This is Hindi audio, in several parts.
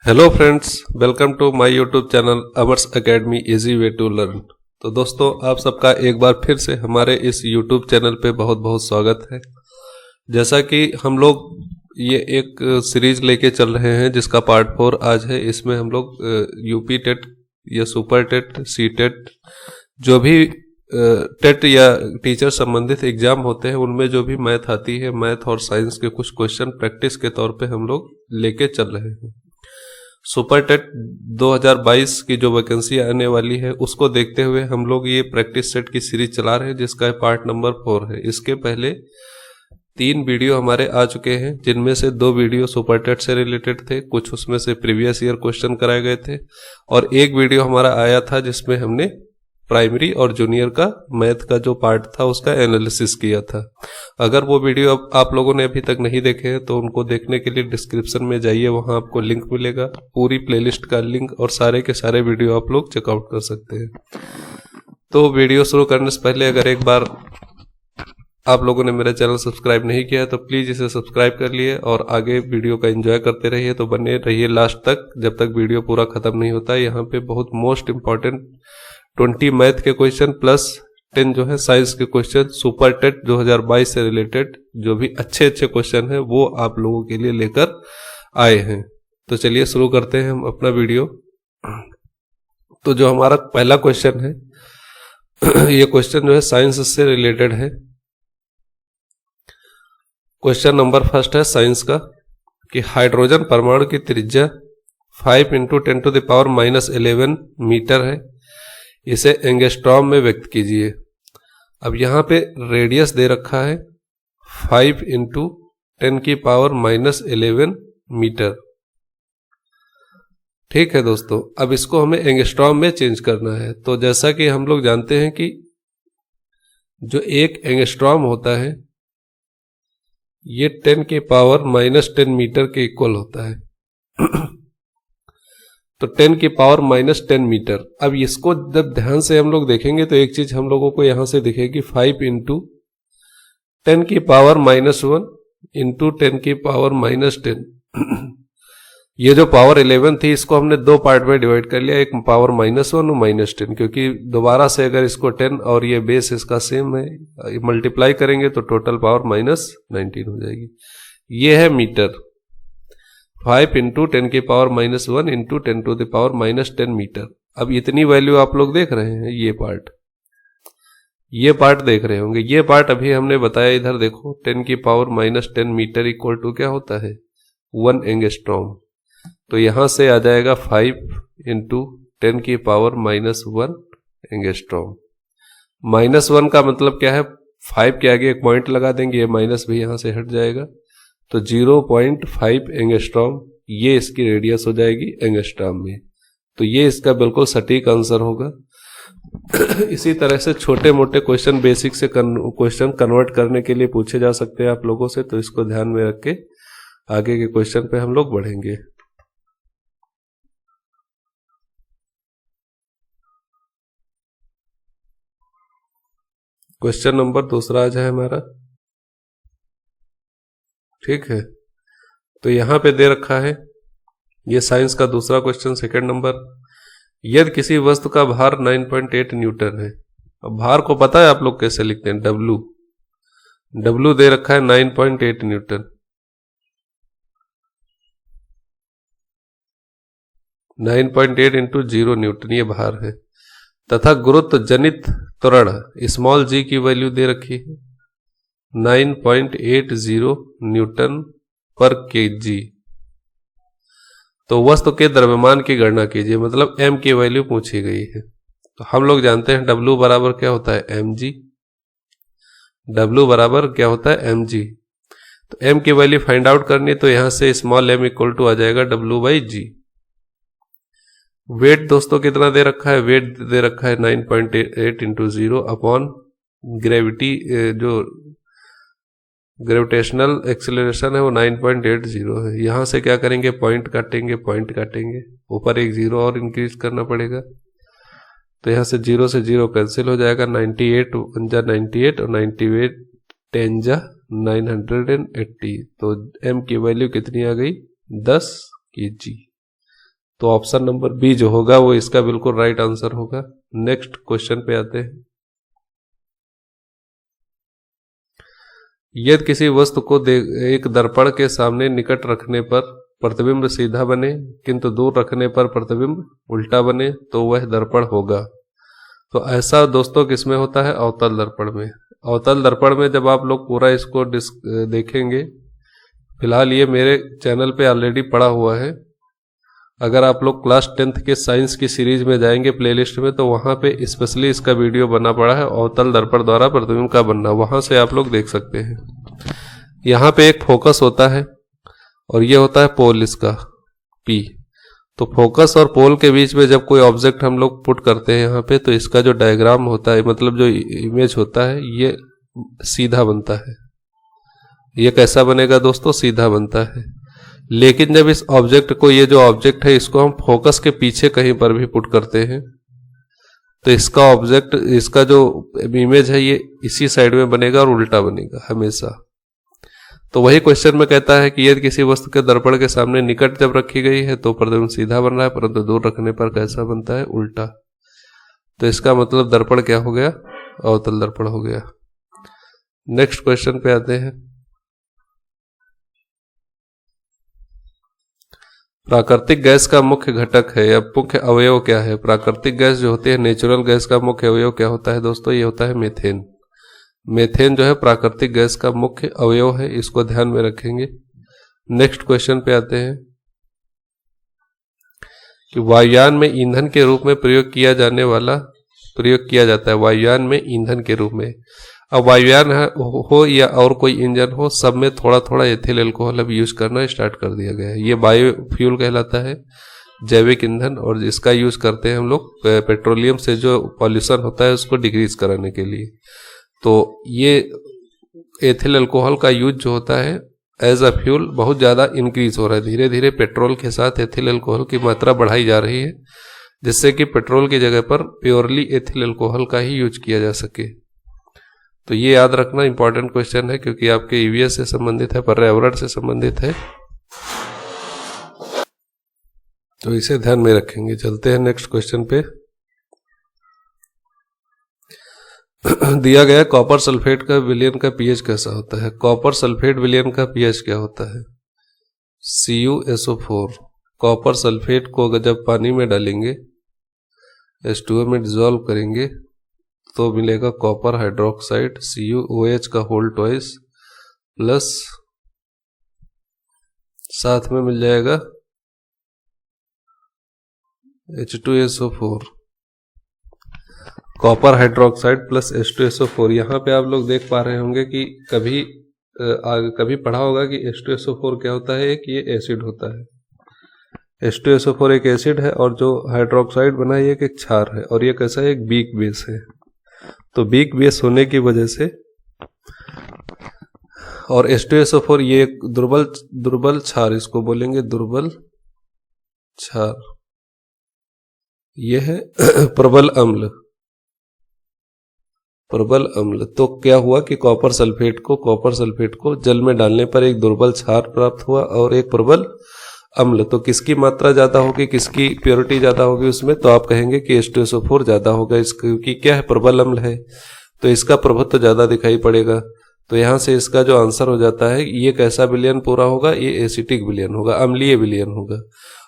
Hello friends, welcome to my YouTube channel Amar's academy easy way to learn. तो दोस्तों, आप सबका एक बार फिर से हमारे इस यूट्यूब चैनल पे बहुत बहुत स्वागत है। जैसा कि हम लोग ये एक सीरीज लेके चल रहे हैं जिसका पार्ट 4 आज है। इसमें हम लोग यूपी टेट या सुपर टेट, सी टेट, जो भी टेट या टीचर संबंधित एग्जाम होते हैं उनमें जो भी मैथ आती है, मैथ और साइंस के कुछ क्वेश्चन प्रैक्टिस के तौर पे हम लोग लेके चल रहे हैं। सुपर टेट 2022 की जो वैकेंसी आने वाली है उसको देखते हुए हम लोग ये प्रैक्टिस सेट की सीरीज चला रहे हैं जिसका पार्ट नंबर 4 है। इसके पहले 3 वीडियो हमारे आ चुके हैं, जिनमें से 2 वीडियो सुपर टेट से रिलेटेड थे, कुछ उसमें से प्रीवियस ईयर क्वेश्चन कराए गए थे, और एक वीडियो हमारा आया था जिसमें हमने प्राइमरी और जूनियर का मैथ का जो पार्ट था उसका एनालिसिस किया था। अगर वो वीडियो आप लोगों ने अभी तक नहीं देखे हैं तो उनको देखने के लिए डिस्क्रिप्शन में जाइए, वहां आपको लिंक मिलेगा, पूरी प्लेलिस्ट का लिंक, और सारे के सारे वीडियो आप लोग चेकआउट कर सकते हैं। तो वीडियो शुरू करने से पहले अगर एक बार आप लोगों ने मेरा चैनल सब्सक्राइब नहीं किया है तो प्लीज इसे सब्सक्राइब कर लिए और आगे वीडियो का एंजॉय करते रहिए। तो बने रहिए लास्ट तक, जब तक वीडियो पूरा खत्म नहीं होता। यहाँ पे बहुत मोस्ट इंपॉर्टेंट 20 मैथ के क्वेश्चन प्लस 10 जो है साइंस के क्वेश्चन, सुपर टेट 2022 से रिलेटेड जो भी अच्छे अच्छे क्वेश्चन हैं वो आप लोगों के लिए लेकर आए हैं। तो चलिए शुरू करते हैं हम अपना वीडियो। तो जो हमारा पहला क्वेश्चन है ये क्वेश्चन जो है साइंस से रिलेटेड है। क्वेश्चन नंबर फर्स्ट है साइंस का कि हाइड्रोजन परमाणु की त्रिज्या 5 × 10⁻11 मीटर है, इसे एंगस्ट्रॉम में व्यक्त कीजिए। अब यहां पे रेडियस दे रखा है 5 × 10⁻11 मीटर। ठीक है दोस्तों, अब इसको हमें एंगस्ट्रॉम में चेंज करना है। तो जैसा कि हम लोग जानते हैं कि जो एक एंगस्ट्रॉम होता है ये 10⁻⁻10 मीटर के इक्वल होता है। तो 10⁻⁻10 मीटर। अब इसको जब ध्यान से हम लोग देखेंगे तो एक चीज हम लोगों को यहां से दिखेगी, 5 × 10⁻⁻1 × 10⁻⁻10। ये जो पावर 11 थी इसको हमने 2 पार्ट में डिवाइड कर लिया, एक पावर -1 और -10, क्योंकि दोबारा से अगर इसको 10 और ये बेस इसका सेम है, मल्टीप्लाई करेंगे तो टोटल पावर -19 हो जाएगी। ये है मीटर, 5 × 10⁻⁻1 × 10⁻⁻10 मीटर। अब इतनी वैल्यू आप लोग देख रहे हैं, ये पार्ट देख रहे होंगे। ये पार्ट अभी हमने बताया, इधर देखो 10⁻⁻10 मीटर इक्वल टू क्या होता है, 1 एंगस्ट्रॉम। तो यहां से आ जाएगा 5 × 10⁻⁻1 एंगस्ट्रॉम। -1 का मतलब क्या है, 5 के आगे एक पॉइंट लगा देंगे, ये माइनस भी यहां से हट जाएगा, तो 0.5 एंगस्ट्रॉम ये इसकी रेडियस हो जाएगी एंगस्ट्रॉम में। तो ये इसका बिल्कुल सटीक आंसर होगा। इसी तरह से छोटे मोटे क्वेश्चन बेसिक से क्वेश्चन कन्वर्ट करने के लिए पूछे जा सकते हैं आप लोगों से, तो इसको ध्यान में रख के आगे के क्वेश्चन पे हम लोग बढ़ेंगे। क्वेश्चन नंबर दूसरा आज है हमारा। ठीक है, तो यहां पे दे रखा है ये साइंस का दूसरा क्वेश्चन, सेकंड नंबर। यदि किसी वस्तु का भार 9.8 न्यूटन है, अब भार को पता है आप लोग कैसे लिखते हैं, डब्लू दे रखा है 9.8 न्यूटन, 9.8 × 0 न्यूटन ये भार है, तथा गुरुत्व जनित त्वरण स्मॉल g की वैल्यू दे रखी है 9.80 न्यूटन पर kg। तो वस्तु के द्रव्यमान की गणना कीजिए, मतलब m की वैल्यू पूछी गई है। तो हम लोग जानते हैं W बराबर क्या होता है, mg। W बराबर क्या होता है, mg। तो m की वैल्यू फाइंड आउट करनी, तो यहां से स्मॉल m इक्वल टू आ जाएगा W/g। वेट दोस्तों कितना दे रखा है, वेट दे रखा है 9.8 × 0 अपॉन ग्रेविटी, जो ग्रेविटेशनल एक्सेलरेशन है वो 9.80 है। यहां से क्या करेंगे, पॉइंट काटेंगे, ऊपर एक 0 और इंक्रीज करना पड़ेगा। तो यहां से 0 से 0 कैंसिल हो जाएगा, 98 1 जा 98 और 98 10 जा 980। तो m की वैल्यू कितनी आ गई, 10 kg। तो ऑप्शन नंबर बी जो होगा वो इसका बिल्कुल राइट आंसर होगा। नेक्स्ट क्वेश्चन पे आते हैं। यदि किसी वस्तु को एक दर्पण के सामने निकट रखने पर प्रतिबिंब सीधा बने किंतु दूर रखने पर प्रतिबिंब उल्टा बने तो वह दर्पण होगा। तो ऐसा दोस्तों किसमें होता है? अवतल दर्पण में। अवतल दर्पण में जब आप लोग पूरा इसको देखेंगे, फिलहाल ये मेरे चैनल पे ऑलरेडी पड़ा हुआ है। अगर आप लोग क्लास 10th के साइंस की सीरीज में जाएंगे प्लेलिस्ट में, तो वहाँ पे स्पेशली इसका वीडियो बना पड़ा है, अवतल दर्पण द्वारा प्रतिबिंब का बनना, वहाँ से आप लोग देख सकते हैं। यहाँ पे एक फोकस होता है और ये होता है पोल इसका P। तो फोकस और पोल के बीच में जब कोई ऑब्जेक्ट हम लोग पुट करते हैं यहाँ पे, तो इसका जो डायग्राम होता है, मतलब जो इमेज होता है, ये सीधा बनता है। ये कैसा बनेगा दोस्तों? सीधा बनता है। लेकिन जब इस ऑब्जेक्ट को, ये जो ऑब्जेक्ट है, इसको हम फोकस के पीछे कहीं पर भी पुट करते हैं, तो इसका ऑब्जेक्ट, इसका जो इमेज है, ये इसी साइड में बनेगा और उल्टा बनेगा हमेशा। तो वही क्वेश्चन में कहता है कि यदि किसी वस्तु के दर्पण के सामने निकट जब रखी गई है तो प्रतिबिंब सीधा बन रहा है, परंतु दूर रखने पर कैसा बनता है? उल्टा। तो इसका मतलब दर्पण क्या हो गया? अवतल दर्पण हो गया। नेक्स्ट क्वेश्चन पे आते हैं। प्राकृतिक गैस का मुख्य घटक है या मुख्य अवयव क्या है? प्राकृतिक गैस जो होती है, नेचुरल गैस का मुख्य अवयव क्या होता है दोस्तों? ये होता है मीथेन। मीथेन जो है प्राकृतिक गैस का मुख्य अवयव है, इसको ध्यान में रखेंगे। नेक्स्ट क्वेश्चन पे आते हैं कि वायुयान में ईंधन के रूप में प्रयोग किया जाता है, वायुयान में ईंधन के रूप में। अब वायुयान हो या और कोई इंजन हो, सब में थोड़ा थोड़ा एथिल अल्कोहल अब यूज करना स्टार्ट कर दिया गया है। ये बायो फ्यूल कहलाता है, जैविक ईंधन, और इसका यूज करते हैं हम लोग पेट्रोलियम से जो पॉल्यूशन होता है उसको डिक्रीज कराने के लिए। तो ये एथिल अल्कोहल का यूज जो होता है एज अ फ्यूल बहुत ज़्यादा इंक्रीज हो रहा है। धीरे धीरे पेट्रोल के साथ एथिल अल्कोहल की मात्रा बढ़ाई जा रही है, जिससे कि पेट्रोल की जगह पर प्योरली एथिल अल्कोहल का ही यूज किया जा सके। तो ये याद रखना इंपॉर्टेंट क्वेश्चन है, क्योंकि आपके ईवीएस से संबंधित है, पर्यावरण से संबंधित है, तो इसे ध्यान में रखेंगे। चलते हैं नेक्स्ट क्वेश्चन पे। दिया गया कॉपर सल्फेट का विलयन का पीएच कैसा होता है? कॉपर सल्फेट विलयन का पीएच क्या होता है? CuSO4। कॉपर सल्फेट को अगर जब पानी में डालेंगे, H2O में डिजोल्व करेंगे, तो मिलेगा कॉपर हाइड्रोक्साइड CuOH का होल ट्वाइस, प्लस साथ में मिल जाएगा H2SO4। Copper hydroxide plus H2SO4। यहाँ पे आप लोग देख पा रहे होंगे कि कभी पढ़ा होगा कि H2SO4 क्या होता है? एक ये एसिड होता है। H2SO4 एक एसिड है, और जो हाइड्रोक्साइड बना है ये एक क्षार है, और ये कैसा है? एक वीक बेस है। तो वीक बेस होने की वजह से, और H2SO4 ये एक दुर्बल क्षार, इसको बोलेंगे दुर्बल क्षार। यह है प्रबल अम्ल। तो क्या हुआ कि कॉपर सल्फेट को जल में डालने पर एक दुर्बल क्षार प्राप्त हुआ और एक प्रबल अम्ल। तो किसकी मात्रा ज्यादा होगी, किसकी प्योरिटी ज्यादा होगी उसमें? तो आप कहेंगे कि H2SO4 ज्यादा होगा, क्योंकि क्या है? प्रबल अम्ल है, तो इसका प्रभुत्व ज्यादा दिखाई पड़ेगा। तो यहां से इसका जो आंसर हो जाता है, ये कैसा विलयन पूरा होगा? ये एसिटिक विलयन होगा, अम्लीय विलयन होगा।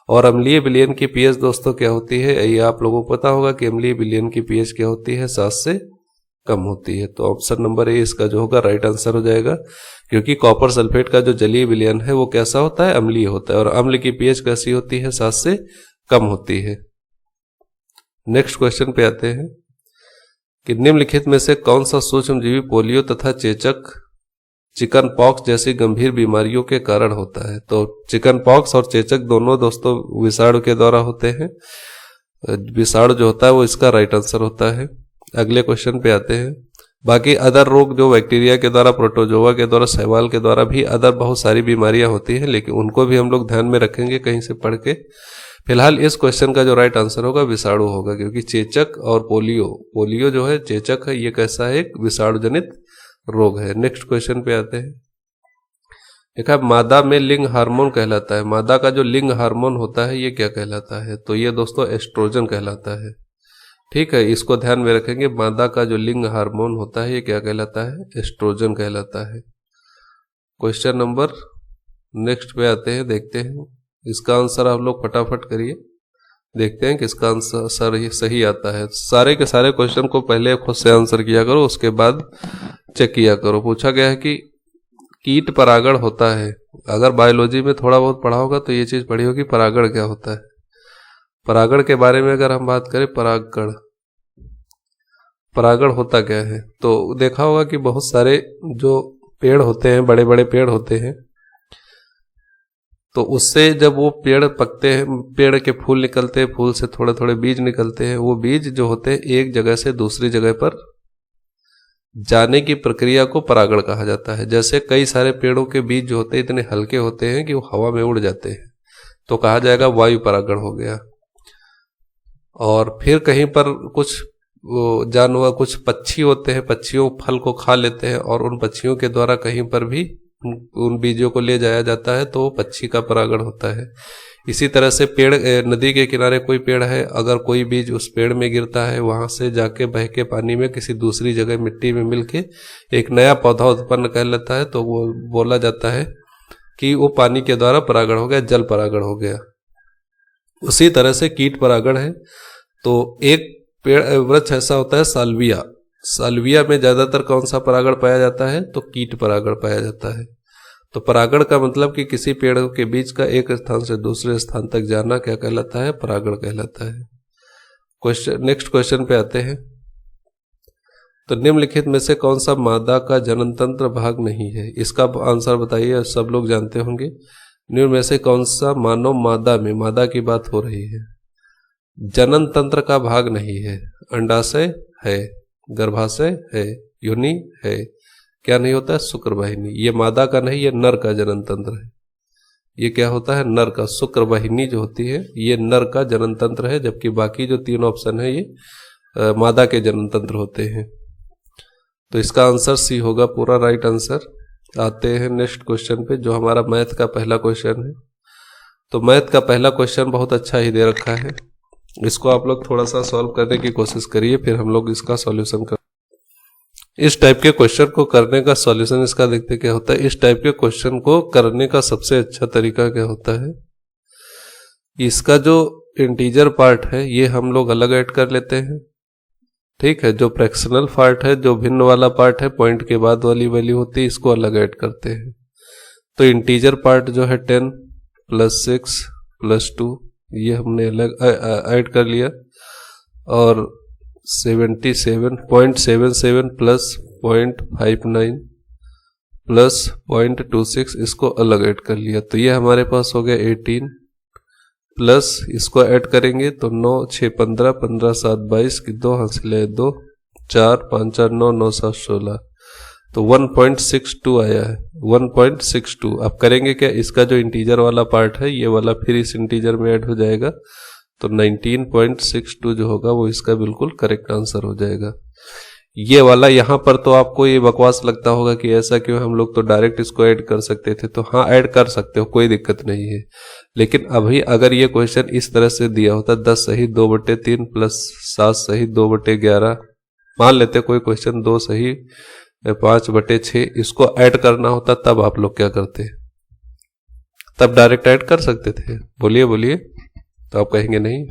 और अम्लीय विलयन की पीएच दोस्तों क्या होती है? ये आप लोगों को पता होगा कि अम्लीय विलयन की पीएच क्या होती है? 7 से कम होती है। तो ऑप्शन नंबर ए इसका जो होगा राइट आंसर हो जाएगा, क्योंकि कॉपर सल्फेट का जो जलीय विलयन है वो कैसा होता है? अम्लीय होता है, और अम्ल की पीएच कैसी होती है? 7 से कम होती है। नेक्स्ट क्वेश्चन पे आते हैं कि निम्नलिखित में से कौन सा सूक्ष्मजीवी पोलियो तथा चेचक, चिकन पॉक्स जैसी गंभीर बीमारियों के कारण होता है? तो चिकन पॉक्स और चेचक दोनों दोस्तों विषाणु के द्वारा होते हैं। विषाणु जो होता है वो इसका राइट आंसर होता है। अगले क्वेश्चन पे आते हैं। बाकी अदर रोग जो बैक्टीरिया के द्वारा, प्रोटोजोआ के द्वारा, शैवाल के द्वारा भी अदर बहुत सारी बीमारियां होती हैं, लेकिन उनको भी हम लोग ध्यान में रखेंगे कहीं से पढ़ के। फिलहाल इस क्वेश्चन का जो राइट आंसर होगा विषाणु होगा, क्योंकि चेचक और पोलियो जो है, चेचक है, ये कैसा है? एक विषाणु जनित रोग है। नेक्स्ट क्वेश्चन पे आते हैं। देखा, मादा में लिंग हार्मोन कहलाता है। मादा का जो लिंग हार्मोन होता है ये क्या कहलाता है? तो ये दोस्तों एस्ट्रोजन कहलाता है। ठीक है, इसको ध्यान में रखेंगे। मादा का जो लिंग हार्मोन होता है ये क्या कहलाता है? एस्ट्रोजन कहलाता है। क्वेश्चन नंबर नेक्स्ट पे आते हैं, देखते हैं इसका आंसर। आप लोग फटाफट करिए, देखते हैं किसका आंसर सही आता है। सारे के सारे क्वेश्चन को पहले खुद से आंसर किया करो, उसके बाद चेक किया करो। पूछा गया है कि कीट परागण होता है। अगर बायोलॉजी में थोड़ा बहुत पढ़ा होगा तो ये चीज पढ़ी होगी, परागण क्या होता है। परागण के बारे में अगर हम बात करें, परागण होता क्या है, तो देखा होगा कि बहुत सारे जो पेड़ होते हैं, बड़े बड़े पेड़ होते हैं, तो उससे जब वो पेड़ पकते हैं, पेड़ के फूल निकलते हैं, फूल से थोड़े थोड़े बीज निकलते हैं। वो बीज जो होते हैं एक जगह से दूसरी जगह पर जाने की प्रक्रिया को परागण कहा जाता है। जैसे कई सारे पेड़ों के बीज जो होते हैं इतने हल्के होते हैं कि वो हवा में उड़ जाते हैं, तो कहा जाएगा वायु परागण हो गया। और फिर कहीं पर कुछ जानवर, कुछ पक्षी होते हैं, पक्षियों फल को खा लेते हैं और उन पक्षियों के द्वारा कहीं पर भी उन बीजों को ले जाया जाता है, तो वो पक्षी का परागण होता है। इसी तरह से पेड़, नदी के किनारे कोई पेड़ है, अगर कोई बीज उस पेड़ में गिरता है, वहां से जाके बह के पानी में किसी दूसरी जगह मिट्टी में मिलके एक नया पौधा उत्पन्न कर लेता है, तो वो बोला जाता है कि वो पानी के द्वारा परागण हो गया, जल परागण हो गया। उसी तरह से कीट परागण है। तो एक पेड़ वृक्ष ऐसा होता है साल्विया। साल्विया में ज्यादातर कौन सा परागण पाया जाता है? तो कीट परागण पाया जाता है। तो परागण का मतलब कि किसी पेड़ के बीच का एक स्थान से दूसरे स्थान तक जाना क्या कहलाता है? परागण कहलाता है। नेक्स्ट क्वेश्चन पे आते हैं। तो निम्नलिखित में से कौन सा मादा का जनन तंत्र भाग नहीं है? इसका आंसर बताइए, सब लोग जानते होंगे। निम्न में से कौन सा मानव मादा में, मादा की बात हो रही है, जनन तंत्र का भाग नहीं है? अंडाशय है, गर्भाशय है, योनि है, क्या नहीं होता है? शुक्रवाहिनी। ये मादा का नहीं, ये नर का जनन तंत्र है। ये क्या होता है? नर का। शुक्रवाहिनी जो होती है ये नर का जनन तंत्र है, जबकि बाकी जो तीन ऑप्शन है ये मादा के जनन तंत्र होते हैं। तो इसका आंसर सी होगा पूरा राइट आंसर। आते हैं नेक्स्ट क्वेश्चन पे, जो हमारा मैथ का पहला क्वेश्चन है। तो मैथ का पहला क्वेश्चन बहुत अच्छा ही दे रखा है, इसको आप लोग थोड़ा सा सॉल्व करने की कोशिश करिए, फिर हम लोग इसका सॉल्यूशन कर। इस टाइप के क्वेश्चन को करने का सॉल्यूशन इसका देखते क्या होता है। इस टाइप के क्वेश्चन को करने का सबसे अच्छा तरीका क्या होता है, इसका जो इंटीजर पार्ट है ये हम लोग अलग ऐड कर लेते हैं। ठीक है, जो फ्रैक्शनल पार्ट है, जो भिन्न वाला पार्ट है, पॉइंट के बाद वाली वैल्यू होती है, इसको अलग ऐड करते हैं। तो इंटीजर पार्ट जो है 10 + 6 + 2 ये हमने अलग ऐड कर लिया, और 77.77 + 0.59 + 0.26 इसको अलग ऐड कर लिया। तो ये हमारे पास हो गया 18 प्लस इसको ऐड करेंगे तो 9 6 15 15 7 22 की 2 हासिल 2 4 5 4 9 9 7 16, तो 1.62 आया है। 1.62 अब करेंगे क्या, इसका जो इंटीजर वाला पार्ट है ये वाला फिर इस इंटीजर में ऐड हो जाएगा, तो 19.62 जो होगा वो इसका बिल्कुल करेक्ट आंसर हो जाएगा। ये वाला यहाँ पर तो आपको ये बकवास लगता होगा कि ऐसा क्यों, हम लोग तो डायरेक्ट इसको ऐड कर सकते थे। तो हाँ, ऐड कर सकते हो, कोई दिक्कत नहीं है। लेकिन अभी अगर ये क्वेश्चन इस तरह से दिया होता 10 सही 2/3 + 7 सही 2/11, मान लेते कोई क्वेश्चन 2 सही 5/6, इसको ऐड करना होता, तब आप लोग क्या करते? तब डायरेक्ट ऐड कर सकते थे। बोलिए बोलिए। तो आप कहेंगे नहीं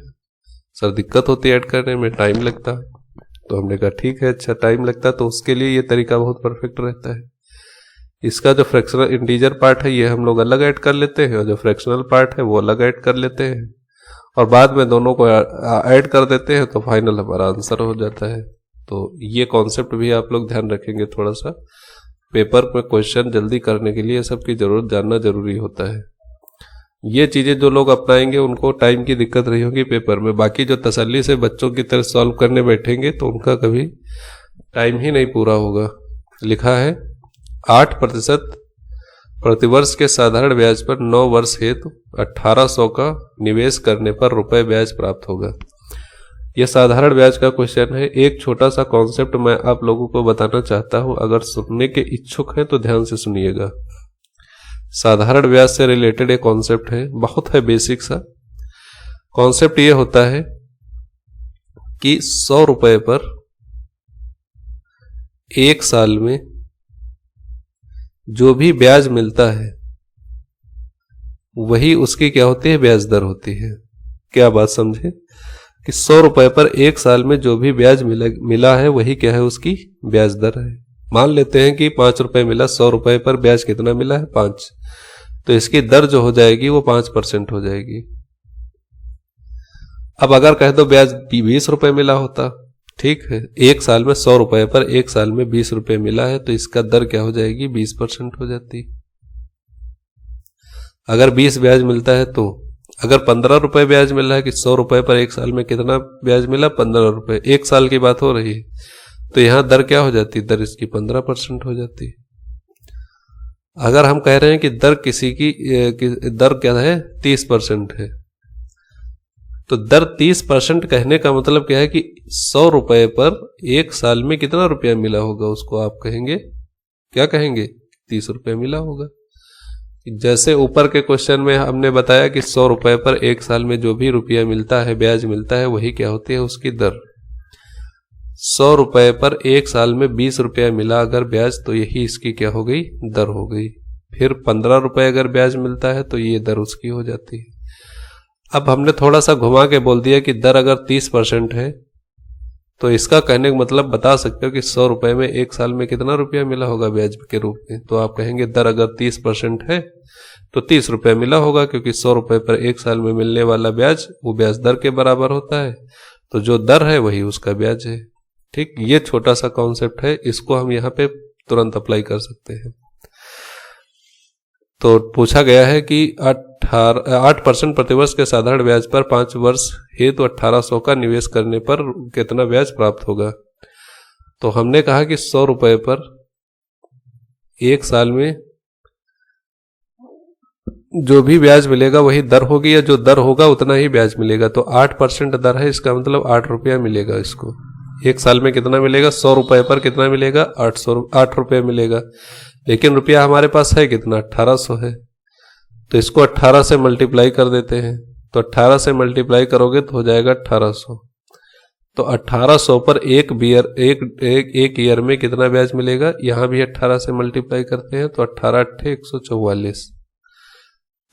सर दिक्कत होती है ऐड करने में, टाइम लगता है। तो हमने कहा ठीक है, अच्छा टाइम लगता है तो उसके लिए ये तरीका बहुत परफेक्ट रहता है। इसका जो फ्रैक्शनल इंटीजर पार्ट है ये हम लोग अलग ऐड कर लेते हैं, और जो फ्रैक्शनल पार्ट है वो अलग ऐड कर लेते हैं, और बाद में दोनों को ऐड कर देते हैं, तो फाइनल हमारा आंसर हो जाता है। तो ये कॉन्सेप्ट भी आप लोग ध्यान रखेंगे थोड़ा सा, पेपर में क्वेश्चन जल्दी करने के लिए सबकी जरूरत जानना जरूरी होता है। ये चीजें जो लोग अपनाएंगे उनको टाइम की दिक्कत नहीं होगी पेपर में। बाकी जो तसल्ली से बच्चों की तरह सॉल्व करने बैठेंगे तो उनका कभी टाइम ही नहीं पूरा होगा। लिखा है 8% प्रतिवर्ष के साधारण ब्याज पर 9 वर्ष हेतु 1800 का निवेश करने पर रुपए ब्याज प्राप्त होगा। यह साधारण ब्याज का क्वेश्चन है। एक छोटा सा कॉन्सेप्ट मैं आप लोगों को बताना चाहता हूं, अगर सुनने के इच्छुक हैं तो ध्यान से सुनिएगा। साधारण ब्याज से रिलेटेड एक कॉन्सेप्ट है, बहुत है बेसिक सा कॉन्सेप्ट। ये होता है कि 100 रुपए पर एक साल में जो भी ब्याज मिलता है वही उसकी क्या होती है, ब्याज दर होती है। क्या बात समझे कि 100 रुपए पर एक साल में जो भी ब्याज मिला है वही क्या है, उसकी ब्याज दर है। मान लेते हैं कि 5 रुपए मिला, 100 रुपए पर ब्याज कितना मिला है, 5, तो इसकी दर जो हो जाएगी वो 5% हो जाएगी। अब अगर कह दो ब्याज 20 रुपए मिला होता, ठीक है, एक साल में 100 रुपए पर एक साल में 20 रुपए मिला है, तो इसका दर क्या हो जाएगी, 20% हो जाती। अगर 20 ब्याज मिलता है तो अगर 15 रुपए ब्याज मिल रहा है कि 100 रुपए पर एक साल में कितना ब्याज मिला, 15 रुपए, एक साल की बात हो रही है, तो यहां दर क्या हो जाती, दर इसकी 15% हो जाती। अगर हम कह रहे हैं कि दर किसी की दर क्या है, 30% है, तो दर 30% कहने का मतलब क्या है कि 100 रुपए पर एक साल में कितना रुपया मिला होगा, उसको आप कहेंगे, क्या कहेंगे, 30 रुपये मिला होगा। जैसे ऊपर के क्वेश्चन में हमने बताया कि 100 रुपए पर एक साल में जो भी रुपया मिलता है, ब्याज मिलता है, वही क्या होती है, उसकी दर। 100 रुपए पर एक साल में 20 रुपया मिला अगर ब्याज, तो यही इसकी क्या हो गई, दर हो गई। फिर 15 रुपए अगर ब्याज मिलता है तो ये दर उसकी हो जाती है। अब हमने थोड़ा सा घुमा के बोल दिया कि दर अगर 30% है, तो इसका कहने का मतलब बता सकते हो कि 100 रुपए में एक साल में कितना रुपया मिला होगा ब्याज के रूप में। तो आप कहेंगे दर अगर 30% है तो 30 रुपये मिला होगा, क्योंकि 100 रुपए पर एक साल में मिलने वाला ब्याज वो ब्याज दर के बराबर होता है, तो जो दर है वही उसका ब्याज है। ठीक, ये छोटा सा कॉन्सेप्ट है, इसको हम यहाँ पे तुरंत अप्लाई कर सकते हैं। तो पूछा गया है कि 8% प्रतिवर्ष के साधारण ब्याज पर 5 वर्ष हेतु 1800 का निवेश करने पर कितना ब्याज प्राप्त होगा। तो हमने कहा कि 100 रुपए पर एक साल में जो भी ब्याज मिलेगा वही दर होगी, या जो दर होगा उतना ही ब्याज मिलेगा। तो 8% दर है, इसका मतलब 8 रुपया मिलेगा इसको। एक साल में कितना मिलेगा, 100 रुपए पर कितना मिलेगा, 8 रुपये मिलेगा। लेकिन रुपया हमारे पास है कितना, 1800 है, तो इसको 18 से मल्टीप्लाई कर देते हैं। तो 18 से मल्टीप्लाई करोगे तो हो जाएगा 1800। तो 1800 पर एक ईयर में कितना ब्याज मिलेगा, यहां भी 18 से मल्टीप्लाई करते हैं तो 18 × 144।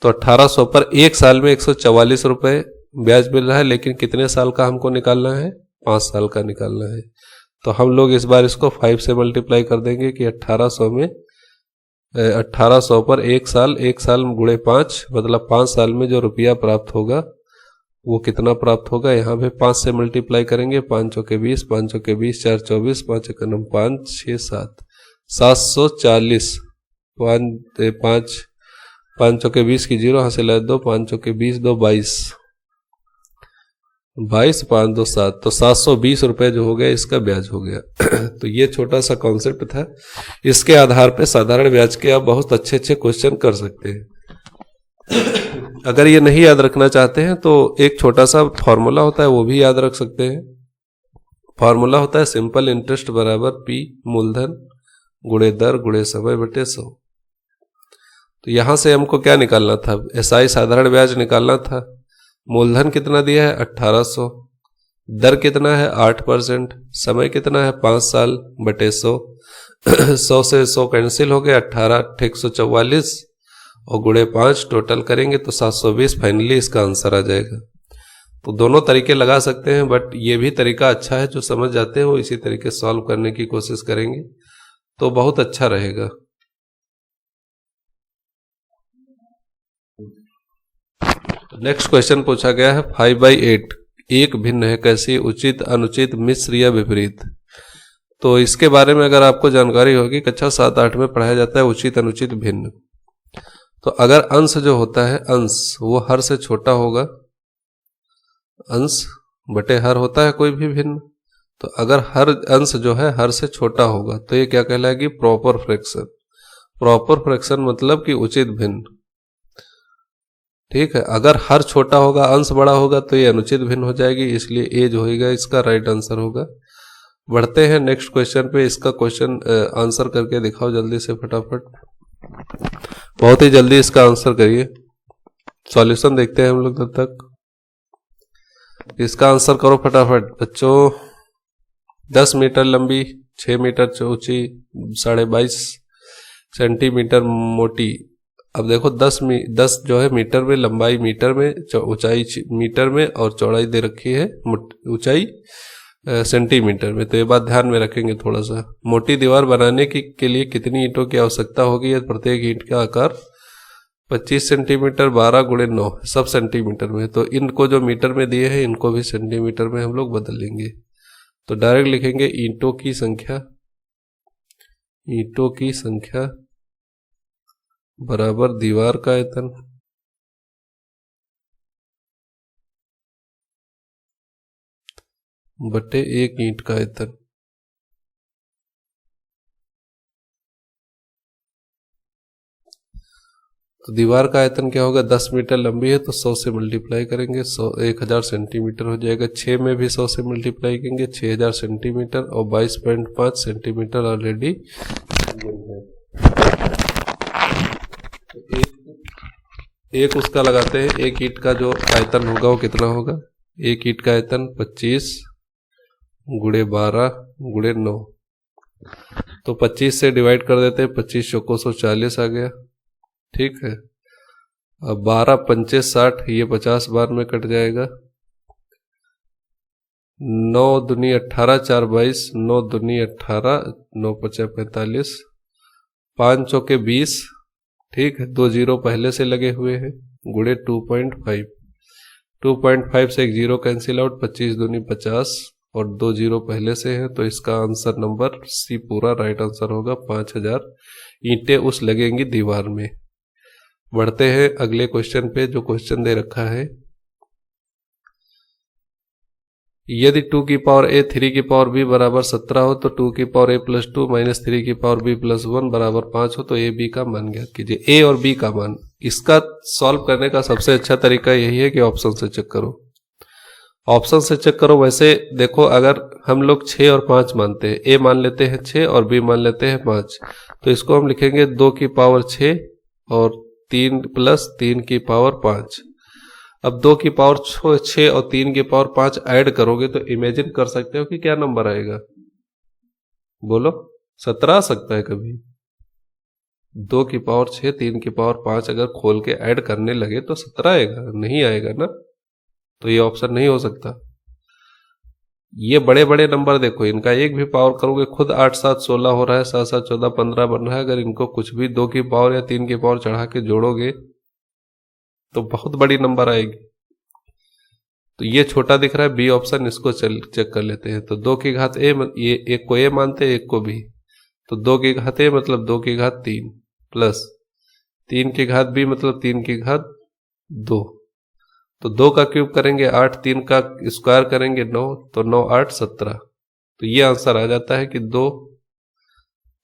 तो 1800 पर एक साल में 144 रुपए ब्याज मिल रहा है, लेकिन कितने साल का हमको निकालना है, 5 साल का निकालना है। तो हम लोग इस बार इसको 5 से मल्टीप्लाई कर देंगे कि 1800 पर एक साल गुणे 5, मतलब 5 साल में जो रुपया प्राप्त होगा वो कितना प्राप्त होगा, यहाँ पे 5 से मल्टीप्लाई करेंगे, 5 चौके 20, 5 चौके 20, 4 24, 5 1 9 5 6 7 740, 5 चौके 20 की 0 हासिल है 2, 5 चौके 20 2 22, 5 2 7, तो 720 रुपए जो हो गया इसका ब्याज हो गया। तो ये छोटा सा कॉन्सेप्ट था, इसके आधार पे साधारण ब्याज के आप बहुत अच्छे अच्छे क्वेश्चन कर सकते हैं। अगर ये नहीं याद रखना चाहते हैं तो एक छोटा सा फॉर्मूला होता है, वो भी याद रख सकते हैं। फॉर्मूला होता है सिंपल इंटरेस्ट बराबर P मूलधन गुणे दर गुणे समय बटे 100। तो यहां से हमको क्या निकालना था, SI साधारण ब्याज निकालना था। मूलधन कितना दिया है 1800, दर कितना है 8%, समय कितना है 5 साल बटे 100। 100 से 100 कैंसिल हो गया, 18 × 144 और गुणे 5 टोटल करेंगे तो 720 फाइनली इसका आंसर आ जाएगा। तो दोनों तरीके लगा सकते हैं, बट ये भी तरीका अच्छा है, जो समझ जाते हैं वो इसी तरीके सॉल्व करने की कोशिश करेंगे तो बहुत अच्छा रहेगा। नेक्स्ट क्वेश्चन पूछा गया है 5/8 एक भिन्न है कैसी, उचित अनुचित मिश्र या विपरीत। तो इसके बारे में अगर आपको जानकारी होगी, कक्षा 7-8 में पढ़ाया जाता है उचित अनुचित भिन्न। तो अगर अंश जो होता है, अंश वो हर से छोटा होगा, अंश बटे हर होता है कोई भी भिन्न, तो अगर हर अंश जो है हर से छोटा होगा तो ये क्या कहलाएगी, प्रॉपर फ्रैक्शन। प्रॉपर फ्रैक्शन मतलब कि उचित भिन्न, ठीक है। अगर हर छोटा होगा अंश बड़ा होगा तो ये अनुचित भिन्न हो जाएगी, इसलिए ए जो होगा इसका राइट आंसर होगा। बढ़ते हैं नेक्स्ट क्वेश्चन पे, इसका क्वेश्चन आंसर करके दिखाओ जल्दी से फटाफट। बहुत ही जल्दी इसका आंसर करिए। सॉल्यूशन देखते हैं हम लोग तब तक। इसका आंसर करो फटाफट बच्चों। 10 मीटर लंबी, 6 मीटर ऊंची, 22.5 सेंटीमीटर मोटी। अब देखो 10 जो है मीटर में, लंबाई मीटर में, ऊंचाई मीटर में और चौड़ाई दे रखी है ऊंचाई सेंटीमीटर में। तो ये बात ध्यान में रखेंगे थोड़ा सा। मोटी दीवार बनाने के लिए कितनी ईंटों की आवश्यकता होगी? प्रत्येक ईंट का आकार 25 सेंटीमीटर, 12 गुणे 9 सब सेंटीमीटर में। तो इनको जो मीटर में दिए हैं इनको भी सेंटीमीटर में हम लोग बदल लेंगे। तो डायरेक्ट लिखेंगे ईंटों की संख्या बराबर दीवार का आयतन बटे एक ईंट का आयतन। तो दीवार का आयतन क्या होगा? 10 मीटर लंबी है तो 100 से मल्टीप्लाई करेंगे, 1000 सेंटीमीटर हो जाएगा। 6 में भी 100 से मल्टीप्लाई करेंगे, 6000 सेंटीमीटर और 22.5 सेंटीमीटर ऑलरेडी। एक उसका लगाते हैं। एक ईंट का जो आयतन होगा वो कितना होगा? एक ईंट का आयतन 25 गुणे 12 गुणे 9। तो 25 से डिवाइड कर देते हैं, 25 चौको 140 आ गया। ठीक है। अब 12 पंचे 60, ये 50 बार में कट जाएगा। 9 दूनी 18, 4 22, 9 दूनी 18, 9 पचा 45, 5 चौके 20। ठीक है, 2 जीरो पहले से लगे हुए हैं, गुणे 2.5। 2.5 से एक जीरो कैंसिल आउट, 25 दूनी 50 और 2 जीरो पहले से हैं। तो इसका आंसर नंबर सी पूरा राइट आंसर होगा। 5000 ईंटें उस लगेंगी दीवार में। बढ़ते हैं अगले क्वेश्चन पे। जो क्वेश्चन दे रखा है, यदि 2 की पावर a 3 की पावर b बराबर 17 हो तो 2 की पावर a प्लस 2 माइनस 3 की पावर b प्लस 1 बराबर 5 हो तो a b का मान ज्ञात कीजिए। a और b का मान, इसका सॉल्व करने का सबसे अच्छा तरीका यही है कि ऑप्शन से चेक करो। ऑप्शन से चेक करो। वैसे देखो, अगर हम लोग 6 और 5 मानते हैं, a मान लेते हैं 6 और b मान लेते हैं 5, तो इसको हम लिखेंगे 2 की पावर 6 और 3 प्लस 3 की पावर 5। अब 2 की पावर 6 और 3 की पावर 5 ऐड करोगे तो इमेजिन कर सकते हो कि क्या नंबर आएगा? बोलो, 17 आ सकता है कभी? 2 की पावर 6, 3 की पावर 5 अगर खोल के ऐड करने लगे तो 17 आएगा? नहीं आएगा ना। तो ये ऑप्शन नहीं हो सकता। ये बड़े बड़े नंबर देखो, इनका एक भी पावर करोगे खुद 8 7 16 हो रहा है, 7 7 14 15 बन रहा है। अगर इनको कुछ भी 2 की पावर या 3 की पावर चढ़ा के जोड़ोगे तो बहुत बड़ी नंबर आएगी। तो ये छोटा दिख रहा है बी ऑप्शन, इसको चेक कर लेते हैं। तो 2 की घात ए, ये एक को ए मानते हैं, एक को बी। तो 2 की घात ए मतलब 2 की घात 3 प्लस 3 की घात बी मतलब 3 की घात 2। तो 2 का क्यूब करेंगे 8, 3 का स्क्वायर करेंगे 9, तो 9 8 17। तो ये आंसर आ जाता है कि 2,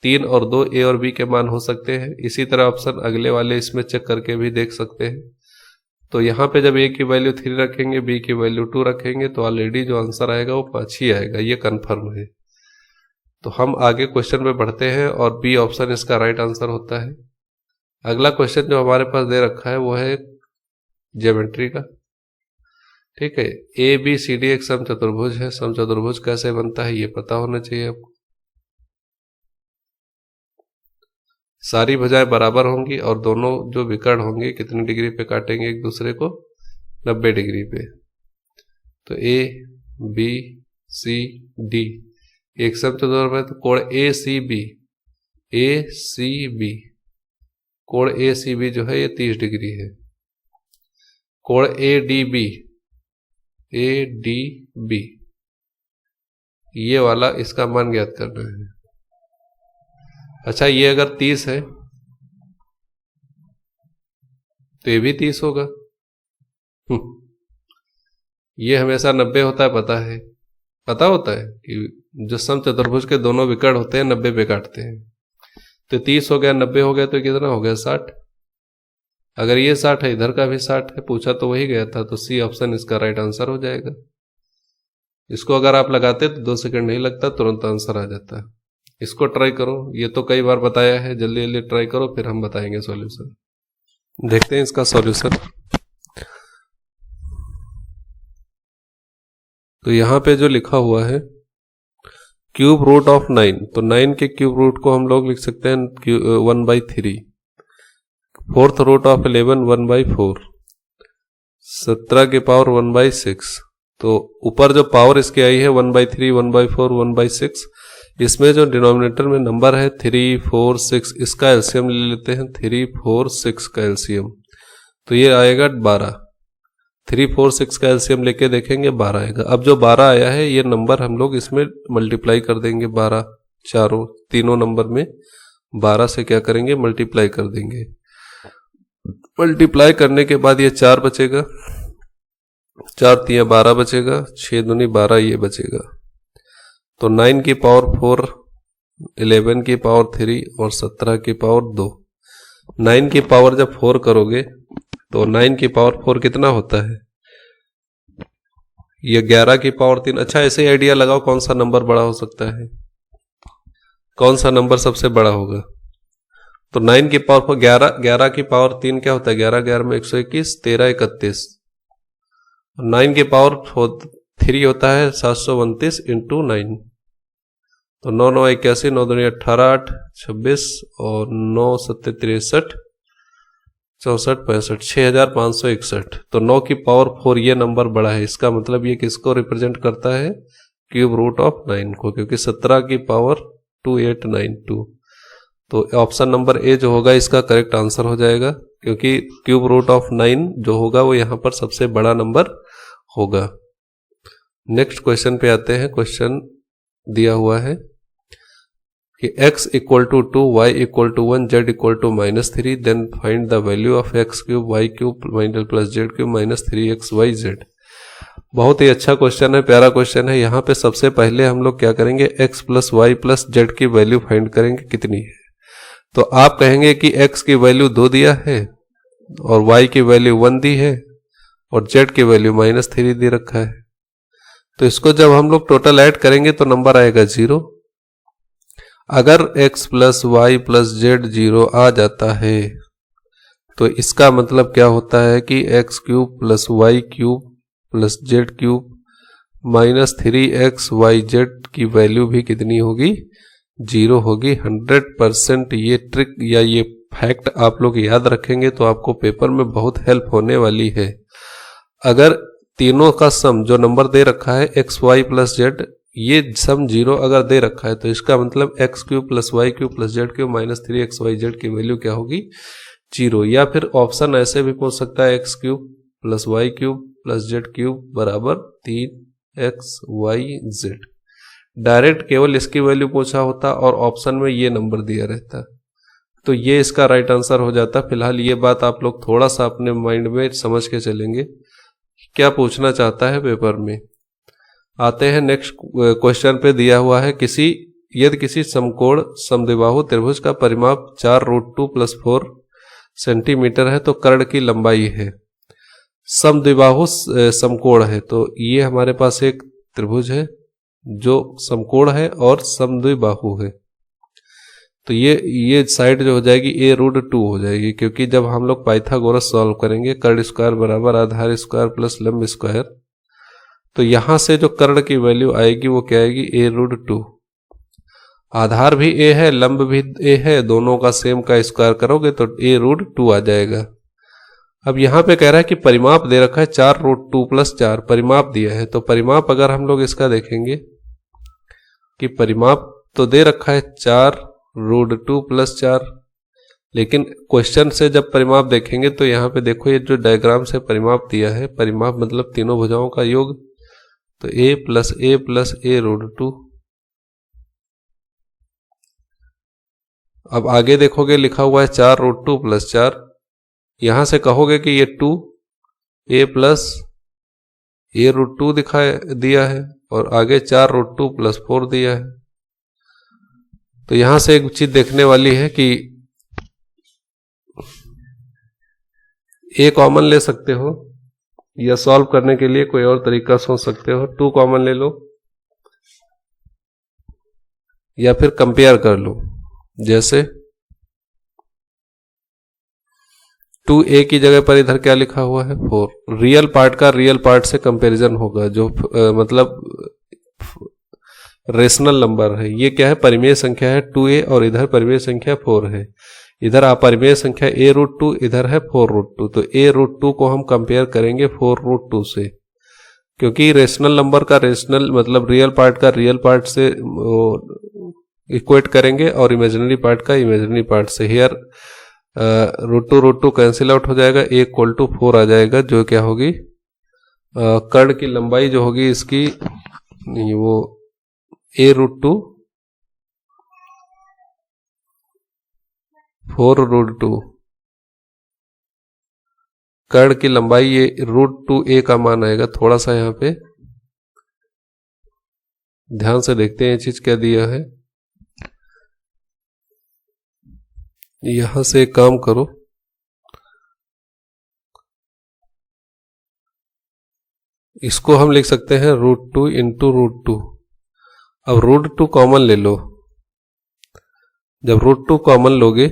3 और 2 ए और बी के मान हो सकते हैं। इसी तरह ऑप्शन अगले वाले इसमें चेक करके भी देख सकते हैं। तो यहाँ पे जब ए की वैल्यू 3 रखेंगे, बी की वैल्यू 2 रखेंगे, तो ऑलरेडी जो आंसर आएगा वो 5 ही आएगा, ये कन्फर्म है। तो हम आगे क्वेश्चन पे बढ़ते हैं और बी ऑप्शन इसका राइट आंसर होता है। अगला क्वेश्चन जो हमारे पास दे रखा है वो है ज्योमेट्री का। ठीक है, ए बी सी डी एक समचतुर्भुज है। समचतुर्भुज कैसे बनता है ये पता होना चाहिए आपको। सारी भुजाएं बराबर होंगी और दोनों जो विकर्ण होंगे कितनी डिग्री पे काटेंगे एक दूसरे को? 90 डिग्री पे। तो ए बी सी डी एक समचतुर्भुज है, तो कोण ए सी बी, कोण ए सी बी जो है ये 30 डिग्री है। कोण ए डी बी, ये वाला इसका मान ज्ञात करना है। अच्छा, ये अगर 30 है तो ये भी 30 होगा। ये हमेशा 90 होता है, पता होता है कि जो समचतुर्भुज के दोनों विकर्ण होते हैं 90 पे काटते हैं। तो 30 हो गया, 90 हो गया, तो कितना हो गया? 60। अगर ये 60 है, इधर का भी 60 है, पूछा तो वही गया था। तो सी ऑप्शन इसका राइट आंसर हो जाएगा। इसको अगर आप लगाते तो 2 सेकंड नहीं लगता, तुरंत आंसर आ जाता। इसको ट्राई करो, ये तो कई बार बताया है, जल्दी जल्दी ट्राई करो फिर हम बताएंगे सॉल्यूशन। देखते हैं इसका सॉल्यूशन। तो यहाँ पे जो लिखा हुआ है क्यूब रूट ऑफ 9, तो 9 के क्यूब रूट को हम लोग लिख सकते हैं 1/3। फोर्थ रूट ऑफ 11 1/4, 17 की पावर 1/6। तो ऊपर जो पावर इसकी आई है 1/3 1/4 1/6, इसमें जो डिनोमिनेटर में नंबर है 3 4 6, इसका एलसीएम ले लेते हैं। 3 4 6 का एलसीएम तो ये आएगा 12। 3 4 6 का एलसीएम लेके देखेंगे 12 आएगा। अब जो 12 आया है ये नंबर हम लोग इसमें मल्टीप्लाई कर देंगे। 12 तीनों नंबर में 12 से क्या करेंगे, मल्टीप्लाई कर देंगे। मल्टीप्लाई करने के बाद ये 4 बचेगा, 4 3 12 बचेगा, 6 दूनी 12 ये बचेगा। तो 9 की पावर 4, 11 की पावर 3 और 17 की पावर 2। 9 की पावर जब 4 करोगे तो 9 की पावर 4 कितना होता है, ये 11 की पावर 3। अच्छा ऐसे आइडिया लगाओ कौन सा नंबर बड़ा हो सकता है, कौन सा नंबर सबसे बड़ा होगा। तो 9 की पावर 4 11 की पावर 3 क्या होता है, 11 11 में 121, 13 31। 9 की पावर 3 होता है 729 इंटू 9। तो 9 9 81, 9 2 18 8 26 और 9 7 63 64 65, 6561। तो 9 की पावर 4 ये नंबर बड़ा है। इसका मतलब ये किसको रिप्रेजेंट करता है, क्यूब रूट ऑफ 9 को, क्योंकि 17 की पावर 2892। तो ऑप्शन नंबर ए जो होगा इसका करेक्ट आंसर हो जाएगा, क्योंकि क्यूब रूट ऑफ 9 जो होगा वो यहाँ पर सबसे बड़ा नंबर होगा। नेक्स्ट क्वेश्चन पे आते हैं। क्वेश्चन दिया हुआ है कि x equal to 2, y equal to 1, z equal to -3, then find the value of x cube y cube plus z cube minus 3xyz। बहुत ही अच्छा क्वेश्चन है, प्यारा क्वेश्चन है। यहाँ पे सबसे पहले हम लोग क्या करेंगे, x plus Y plus Z की वैल्यू फाइंड करेंगे कितनी है। तो आप कहेंगे कि x की वैल्यू 2 दिया है और y की वैल्यू 1 दी है और z की वैल्यू -3 दे रखा है। तो इसको जब हम लोग टोटल ऐड करेंगे तो नंबर आएगा 0। अगर x plus Y plus Z 0 आ जाता है तो इसका मतलब क्या होता है कि x cube plus Y cube plus Z cube minus 3xyz की वैल्यू भी कितनी होगी, 0 होगी। 100% ये ट्रिक या ये फैक्ट आप लोग याद रखेंगे तो आपको पेपर में बहुत हेल्प होने वाली है। अगर तीनों का सम जो नंबर दे रखा है एक्स वाई प्लस जेड, ये सम 0 अगर दे रखा है तो इसका मतलब X cube plus Y cube plus Z cube minus 3xyz की वैल्यू क्या होगी, 0। या फिर ऑप्शन ऐसे भी पूछ सकता है X cube plus Y cube plus Z cube बराबर 3xyz। डायरेक्ट केवल इसकी वैल्यू पूछा होता और ऑप्शन में ये नंबर दिया रहता तो ये इसका राइट आंसर हो जाता। फिलहाल ये बात आप लोग थोड़ा सा अपने माइंड में समझ के चलेंगे क्या पूछना चाहता है पेपर में। आते हैं नेक्स्ट क्वेश्चन पे। दिया हुआ है यदि किसी समकोण समद्विबाहु त्रिभुज का परिमाप 4√2 + 4 सेंटीमीटर है तो कर्ण की लंबाई है। समद्विबाहु समकोण है तो ये हमारे पास एक त्रिभुज है जो समकोण है और समद्विबाहु है। तो ये साइड जो हो जाएगी a√2 हो जाएगी, क्योंकि जब हम लोग पाइथागोरस सॉल्व करेंगे कर्ण स्क्वायर बराबर आधार स्क्वायर प्लस लंब स्क्वायर, तो यहां से जो कर्ण की वैल्यू आएगी वो क्या आएगी, a√2। आधार भी a है लंब भी a है, दोनों का सेम का स्क्वायर करोगे तो a√2 आ जाएगा। अब यहां पे कह रहा है कि परिमाप दे रखा है 4√2 + 4 परिमाप दिया है। तो परिमाप अगर हम लोग इसका देखेंगे कि परिमाप तो दे रखा है 4√2 + 4, लेकिन क्वेश्चन से जब परिमाप देखेंगे तो यहाँ पे देखो ये जो डायग्राम से परिमाप दिया है, परिमाप मतलब तीनों भुजाओं का योग, तो a + a + a√2। अब आगे देखोगे लिखा हुआ है 4√2 + 4, यहां से कहोगे कि ये 2 a + a√2 दिया है और आगे 4√2 + 4 दिया है। तो यहां से एक चीज देखने वाली है कि a कॉमन ले सकते हो या सॉल्व करने के लिए कोई और तरीका सोच सकते हो। 2 कॉमन ले लो, या फिर कंपेयर कर लूं। जैसे 2a की जगह पर इधर क्या लिखा हुआ है 4। रियल पार्ट का रियल पार्ट से कंपैरिजन होगा, जो मतलब रेशनल नंबर है। ये क्या है, परिमेय संख्या है 2a और इधर परिमेय संख्या 4 है। इधर अपरिमेय संख्या a√2, इधर है 4√2। तो a√2 को हम कंपेयर करेंगे 4√2 से, क्योंकि रेशनल नंबर का रेशनल मतलब रियल पार्ट का रियल पार्ट से इक्वेट करेंगे और इमेजिनरी पार्ट का इमेजिनरी पार्ट से। हियर √2 कैंसिल आउट हो जाएगा, a = 4 आ जाएगा, जो क्या होगी कर्ण की लंबाई जो होगी इसकी वो a√2 4√2 कर्ण की लंबाई, ये √2a का मान आएगा। थोड़ा सा यहाँ पे ध्यान से देखते हैं ये चीज क्या दिया है। यहां से एक काम करो, इसको हम लिख सकते हैं √2 × √2। अब √2 कॉमन ले लो। जब √2 कॉमन लोगे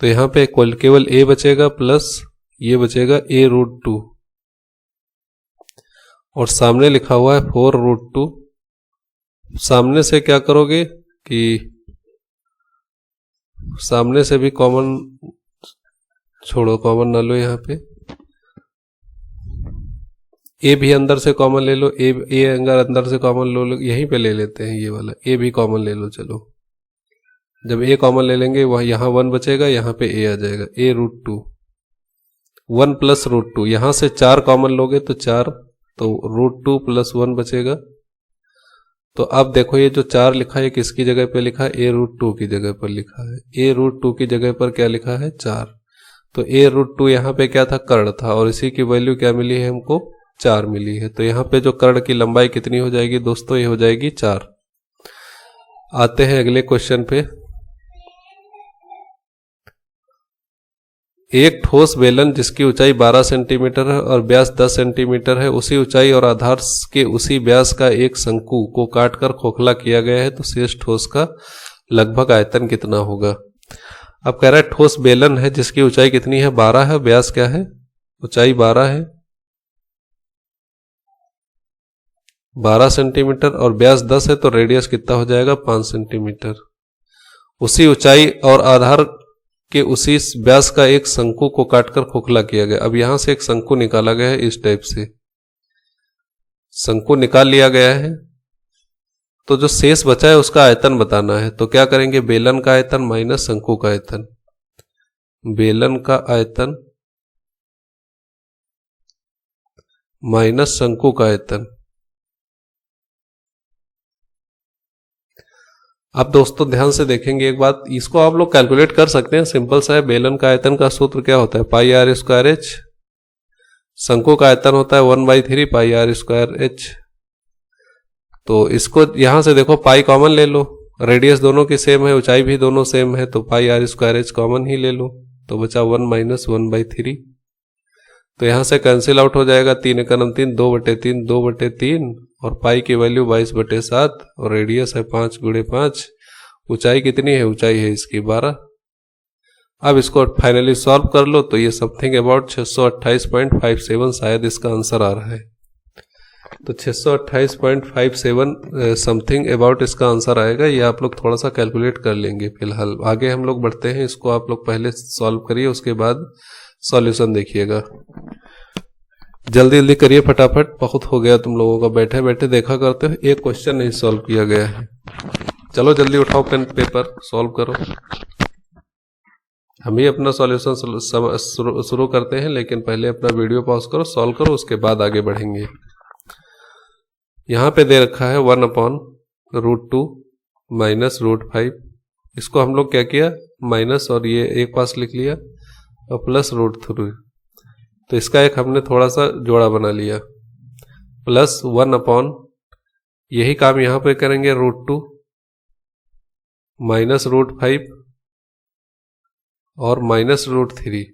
तो यहां पे केवल a बचेगा प्लस ये बचेगा a√2 और सामने लिखा हुआ है 4√2। सामने से क्या करोगे कि सामने से भी कॉमन छोड़ो, कॉमन ना लो, यहाँ पे ए भी अंदर से कॉमन ले लो। ए अंदर से कॉमन लो, यहीं पे ले लेते हैं, ये वाला ए भी कॉमन ले लो। चलो जब ए कॉमन ले लेंगे वह यहाँ 1 बचेगा, यहाँ पे ए आ जाएगा a√2 1 + √2। यहां से 4 कॉमन लोगे तो 4, तो √2 + 1 बचेगा। तो अब देखो ये जो 4 लिखा है किसकी जगह पे लिखा है, a√2 की जगह पर लिखा है। a√2 की जगह पर क्या लिखा है 4। तो a√2 यहाँ पे क्या था, कर्ण था, और इसी की वैल्यू क्या मिली है हमको 4 मिली है। तो यहाँ पे जो कर्ण की लंबाई कितनी हो जाएगी दोस्तों, ये हो जाएगी 4। आते हैं अगले क्वेश्चन पे। एक ठोस बेलन जिसकी ऊंचाई 12 सेंटीमीटर है और व्यास 10 सेंटीमीटर है, उसी ऊंचाई और आधार के उसी व्यास का एक शंकु को काटकर खोखला किया गया है, तो शेष ठोस का लगभग आयतन कितना होगा। अब कह रहा है ठोस बेलन है जिसकी ऊंचाई कितनी है 12 है, व्यास क्या है, ऊंचाई 12 है 12 सेंटीमीटर और व्यास 10 है, तो रेडियस कितना हो जाएगा 5 सेंटीमीटर। उसी ऊंचाई और आधार के उसी व्यास का एक शंकु को काटकर खोखला किया गया। अब यहां से एक शंकु निकाला गया है, इस टाइप से शंकु निकाल लिया गया है। तो जो शेष बचा है उसका आयतन बताना है। तो क्या करेंगे, बेलन का आयतन माइनस शंकु का आयतन, बेलन का आयतन माइनस शंकु का आयतन। अब दोस्तों ध्यान से देखेंगे एक बात, इसको आप लोग कैलकुलेट कर सकते हैं, सिंपल सा है। बेलन का आयतन का सूत्र क्या होता है, πr²h। शंकु का आयतन होता है 1/3 πr²h। तो इसको यहां से देखो पाई कॉमन ले लो, रेडियस दोनों की सेम है, ऊंचाई भी दोनों सेम है, तो πr²h कॉमन ही ले लो, तो बचा 1 - 1/3। तो यहां से कैंसिल आउट हो जाएगा, 3 × 3 2/3 2/3 और पाई की वैल्यू 22/7 और रेडियस है 5 × 5। ऊंचाई कितनी है, ऊंचाई है इसकी 12। अब इसको फाइनली सॉल्व कर लो, तो ये समथिंग अबाउट 628.57 शायद इसका आंसर आ रहा है। तो 628.57 समथिंग अबाउट इसका आंसर आएगा। ये आप लोग थोड़ा सा कैलकुलेट कर लेंगे। फिलहाल आगे हम लोग बढ़ते हैं, इसको आप लोग पहले सॉल्व करिए, उसके बाद सॉल्यूशन देखिएगा। जल्दी जल्दी करिए फटाफट, बहुत हो गया तुम लोगों का, बैठे बैठे देखा करते हो एक क्वेश्चन नहीं सॉल्व किया गया है। चलो जल्दी उठाओ पेन पेपर, सॉल्व करो। हम ही अपना सॉल्यूशन शुरू करते हैं, लेकिन पहले अपना वीडियो पॉज करो, सॉल्व करो, उसके बाद आगे बढ़ेंगे। यहां पे दे रखा है 1/√2 माइनस √5। इसको हम लोग क्या किया, माइनस और ये एक पास लिख लिया और प्लस √3। तो इसका एक हमने थोड़ा सा जोड़ा बना लिया, प्लस 1/, यही काम यहां पे करेंगे √2 माइनस √5 और माइनस √3।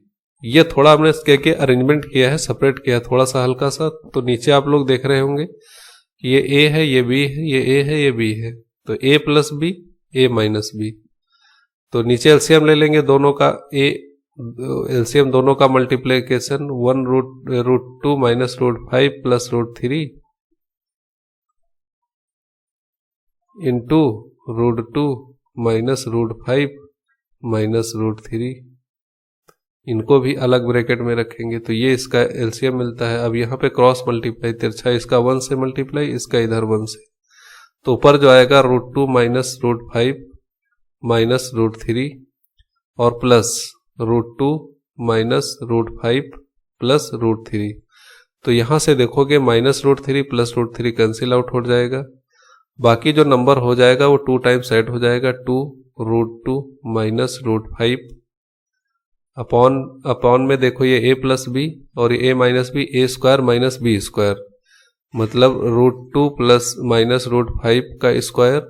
ये थोड़ा हमने क्या किया, अरेंजमेंट किया है, सेपरेट किया है थोड़ा सा हल्का सा। तो नीचे आप लोग देख रहे होंगे ये a है, ये b है, ये a है, ये b है। तो a plus B a minus B. तो नीचे एलसीएम ले लेंगे दोनों का, एलसीएम दोनों का multiplication 1√2 minus √5 plus √3 into √2 minus √5 minus √3। इनको भी अलग ब्रैकेट में रखेंगे तो ये इसका एलसीएम मिलता है। अब यहाँ पे क्रॉस मल्टीप्लाई, तिरछा इसका 1 से मल्टीप्लाई, इसका इधर 1 से, तो ऊपर जो आएगा √2 माइनस √5 माइनस √3 और प्लस √2 माइनस √5 प्लस √3। तो यहाँ से देखोगे माइनस √3 प्लस √3 कैंसिल आउट हो जाएगा, बाकी जो नंबर हो जाएगा वो 2 टाइम्स ऐड हो जाएगा, 2√2 माइनस √5 अपॉन में देखो ये a प्लस बी और ये a minus B, a square minus B square, मतलब √2 प्लस माइनस √5 का स्क्वायर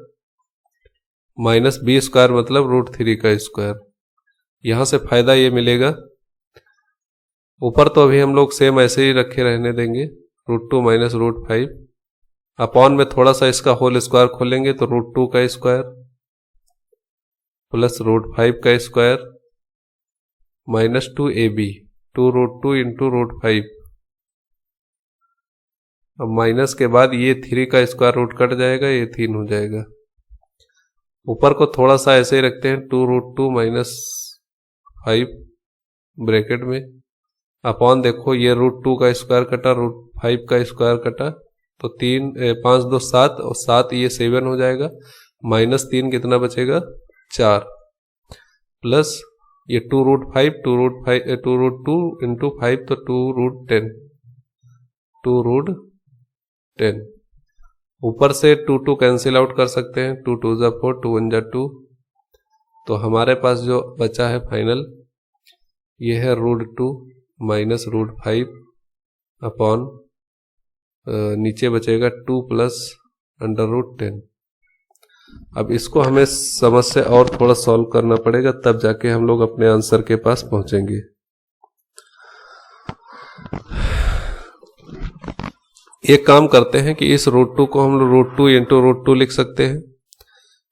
माइनस बी स्क्वायर मतलब √3 का स्क्वायर। यहाँ से फायदा ये मिलेगा। ऊपर तो अभी हम लोग सेम ऐसे ही रखे रहने देंगे, √2 माइनस √5 अपॉन में थोड़ा सा इसका होल स्क्वायर खोलेंगे तो √2 का स्क्वायर प्लस √5 का स्क्वायर माइनस 2ab, 2√2 इंटू √5। अब माइनस के बाद ये 3 का स्क्वायर रूट कट जाएगा, ये 3 हो जाएगा। ऊपर को थोड़ा सा ऐसे ही रखते हैं, 2√2 माइनस 5 ब्रैकेट में अपॉन देखो ये √2 का स्क्वायर कटा, √5 का स्क्वायर कटा, तो 5 2 7 और 7 ये 7 हो जाएगा, माइनस 3 कितना बचेगा 4 प्लस ये 2√5 2√2 इंटू 5 तो 2√10 2√10। ऊपर से 2 2 कैंसिल आउट कर सकते हैं, 2 2 जा 4 2 1 जा 2। तो हमारे पास जो बचा है फाइनल ये है √2 माइनस √5 अपॉन नीचे बचेगा 2 प्लस √10। अब इसको हमें समस्या और थोड़ा सॉल्व करना पड़ेगा, तब जाके हम लोग अपने आंसर के पास पहुंचेंगे। एक काम करते हैं कि इस √2 को हम लोग √2 इंटू √2 लिख सकते हैं,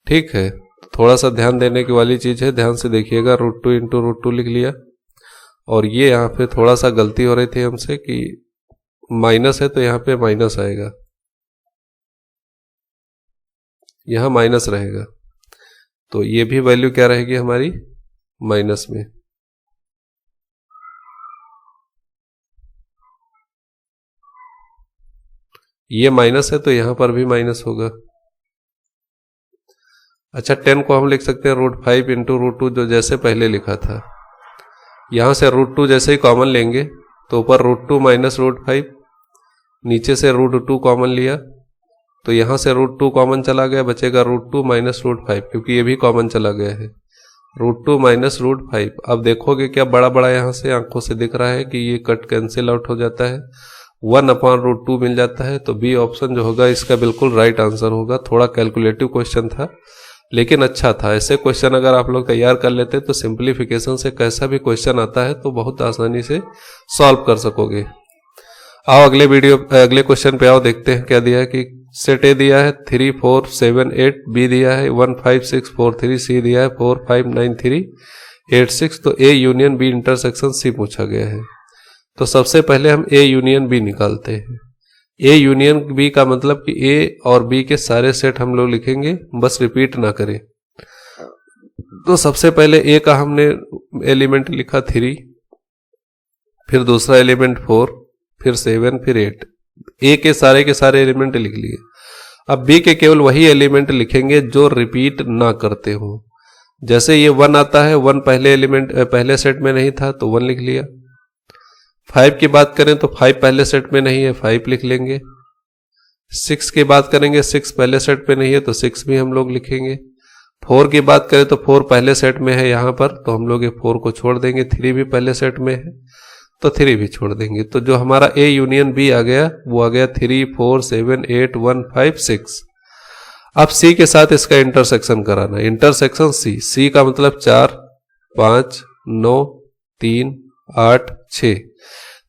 ठीक है। थोड़ा सा ध्यान देने की वाली चीज है, ध्यान से देखिएगा, √2 इंटू √2 लिख लिया। और ये यहाँ पे थोड़ा सा गलती हो रही थी हमसे कि माइनस है तो यहाँ पे माइनस आएगा, यहाँ माइनस रहेगा, तो ये भी वैल्यू क्या रहेगी हमारी माइनस में। ये माइनस है तो यहां पर भी माइनस होगा। अच्छा 10 को हम लिख सकते हैं √5 इंटू √2 जो जैसे पहले लिखा था। यहां से √2 जैसे ही कॉमन लेंगे तो ऊपर √2 माइनस √5, नीचे से √2 कॉमन लिया तो यहां से √2 कॉमन चला गया, बचेगा √2 माइनस √5 क्योंकि ये भी कॉमन चला गया है, √2 माइनस √5। अब देखोगे क्या बड़ा बड़ा यहां से आंखों से दिख रहा है कि ये कट कैंसिल आउट हो जाता है, 1/√2 मिल जाता है। तो बी ऑप्शन जो होगा इसका बिल्कुल राइट आंसर होगा। थोड़ा कैलकुलेटिव क्वेश्चन था लेकिन अच्छा था। ऐसे क्वेश्चन अगर आप लोग तैयार कर लेते तो सिंप्लीफिकेशन से कैसा भी क्वेश्चन आता है तो बहुत आसानी से सॉल्व कर सकोगे। आओ अगले क्वेश्चन पे आओ, देखते हैं क्या दिया है कि सेट ए दिया है 3 4 7 8, बी दिया है 1 5 6 4 3, सी दिया है 4 5 9 3 8 6। तो A union B intersection C पूछा गया है। तो सबसे पहले हम ए यूनियन बी निकालते हैं। ए यूनियन बी का मतलब कि ए और बी के सारे सेट हम लोग लिखेंगे, बस रिपीट ना करें। तो सबसे पहले ए का हमने एलिमेंट लिखा 3, फिर दूसरा एलिमेंट 4, फिर 7, फिर 8। ए के सारे एलिमेंट लिख लिए। अब बी के केवल वही एलिमेंट लिखेंगे जो रिपीट ना करते हो। जैसे ये 1 आता है, 1 पहले सेट में नहीं था तो 1 लिख लिया। 5 की बात करें तो 5 पहले सेट में नहीं है, 5 लिख लेंगे। 6 की बात करेंगे, 6 पहले सेट में नहीं है तो 6 भी हम लोग लिखेंगे। 4 की बात करें तो 4 पहले सेट में है यहाँ पर, तो हम लोग ये 4 को छोड़ देंगे। 3 भी पहले सेट में है तो 3 भी छोड़ देंगे। तो जो हमारा ए यूनियन बी आ गया वो आ गया 3 4 7 8 1 5 6। अब सी के साथ इसका इंटरसेक्शन कराना। इंटरसेक्शन सी का मतलब 4 5 9 3 8 6।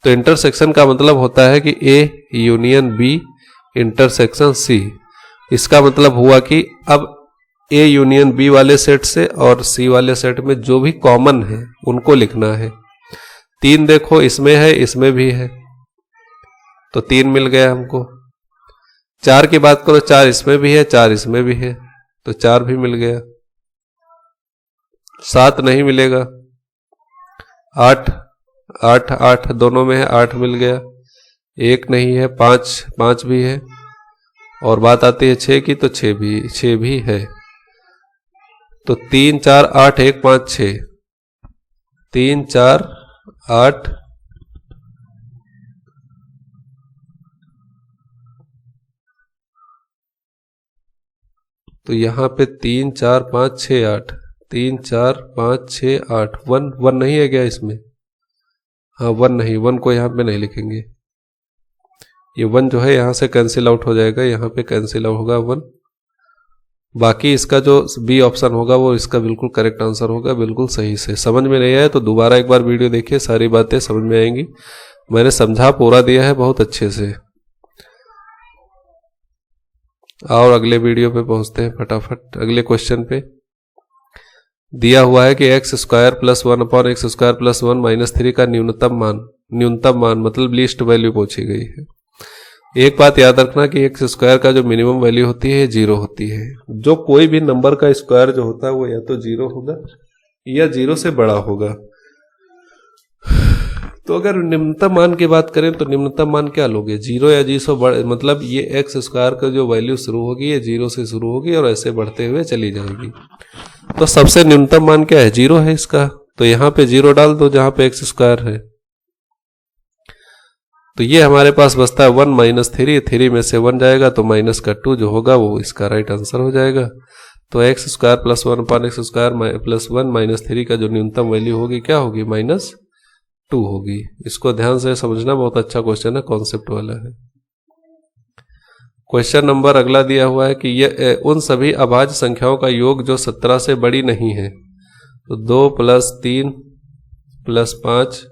तो इंटरसेक्शन का मतलब होता है कि A union B intersection C. इसका मतलब हुआ कि अब ए यूनियन बी वाले सेट से और सी वाले सेट में जो भी कॉमन है उनको लिखना है। 3 देखो इसमें है, इसमें भी है, तो 3 मिल गया हमको। 4 की बात करो, 4 इसमें भी है, 4 इसमें भी है, तो 4 भी मिल गया। 7 नहीं मिलेगा। 8 8 8 दोनों में है, 8 मिल गया। 1 नहीं है, 5 भी है। और बात आती है 6 की, तो 6 भी है। तो 3 4 8 1 5 6, 3 4 8 तो यहां पे 3 4 5 6 8, 3 4 5 6 8, 1 नहीं है क्या इसमें? हाँ 1 नहीं, 1 को यहाँ पे नहीं लिखेंगे। ये 1 जो है यहाँ से कैंसिल आउट हो जाएगा, यहाँ पे कैंसिल आउट होगा 1। बाकी इसका जो बी ऑप्शन होगा वो इसका बिल्कुल करेक्ट आंसर होगा, बिल्कुल सही से। समझ में नहीं आया तो दोबारा एक बार वीडियो देखिए, सारी बातें समझ में आएंगी। मैंने समझा पूरा दिया है बहुत अच्छे से। और अगले वीडियो पे पहुंचते हैं फटाफट। अगले क्वेश्चन पे दिया हुआ है कि एक्स स्क्वायर प्लस 1/(x²+1 - 3) का न्यूनतम मान मतलब लीस्ट वैल्यू पूछी गई है। एक बात याद रखना कि एक्स स्क्वायर का जो मिनिमम वैल्यू होती है 0 होती है। जो कोई भी नंबर का स्क्वायर जो होता है वो या तो 0 होगा या 0 से बड़ा होगा। तो अगर निम्नतम मान की बात करें तो निम्नतम मान क्या लोगे? 0 या 0 से बड़े, मतलब ये एक्स स्क्वायर का जो वैल्यू शुरू होगी ये 0 से शुरू होगी और ऐसे बढ़ते हुए चली जाएगी। तो सबसे न्यूनतम मान क्या है? 0 है इसका। तो यहाँ पे 0 डाल दो जहां पे एक्स स्क्वायर है। तो ये हमारे पास बचता है 1 - 3, 3 में से 1 जाएगा तो माइनस का 2 जो होगा वो इसका राइट आंसर हो जाएगा। तो x² + 1/(x²+1 - 3) का जो न्यूनतम वैल्यू होगी क्या होगी? -2 होगी। इसको ध्यान से समझना, बहुत अच्छा क्वेश्चन है, कॉन्सेप्ट वाला है। क्वेश्चन नंबर अगला दिया हुआ है कि ये उन सभी अभाज्य संख्याओं का योग जो 17 से बड़ी नहीं है। तो 2 + 3 + 5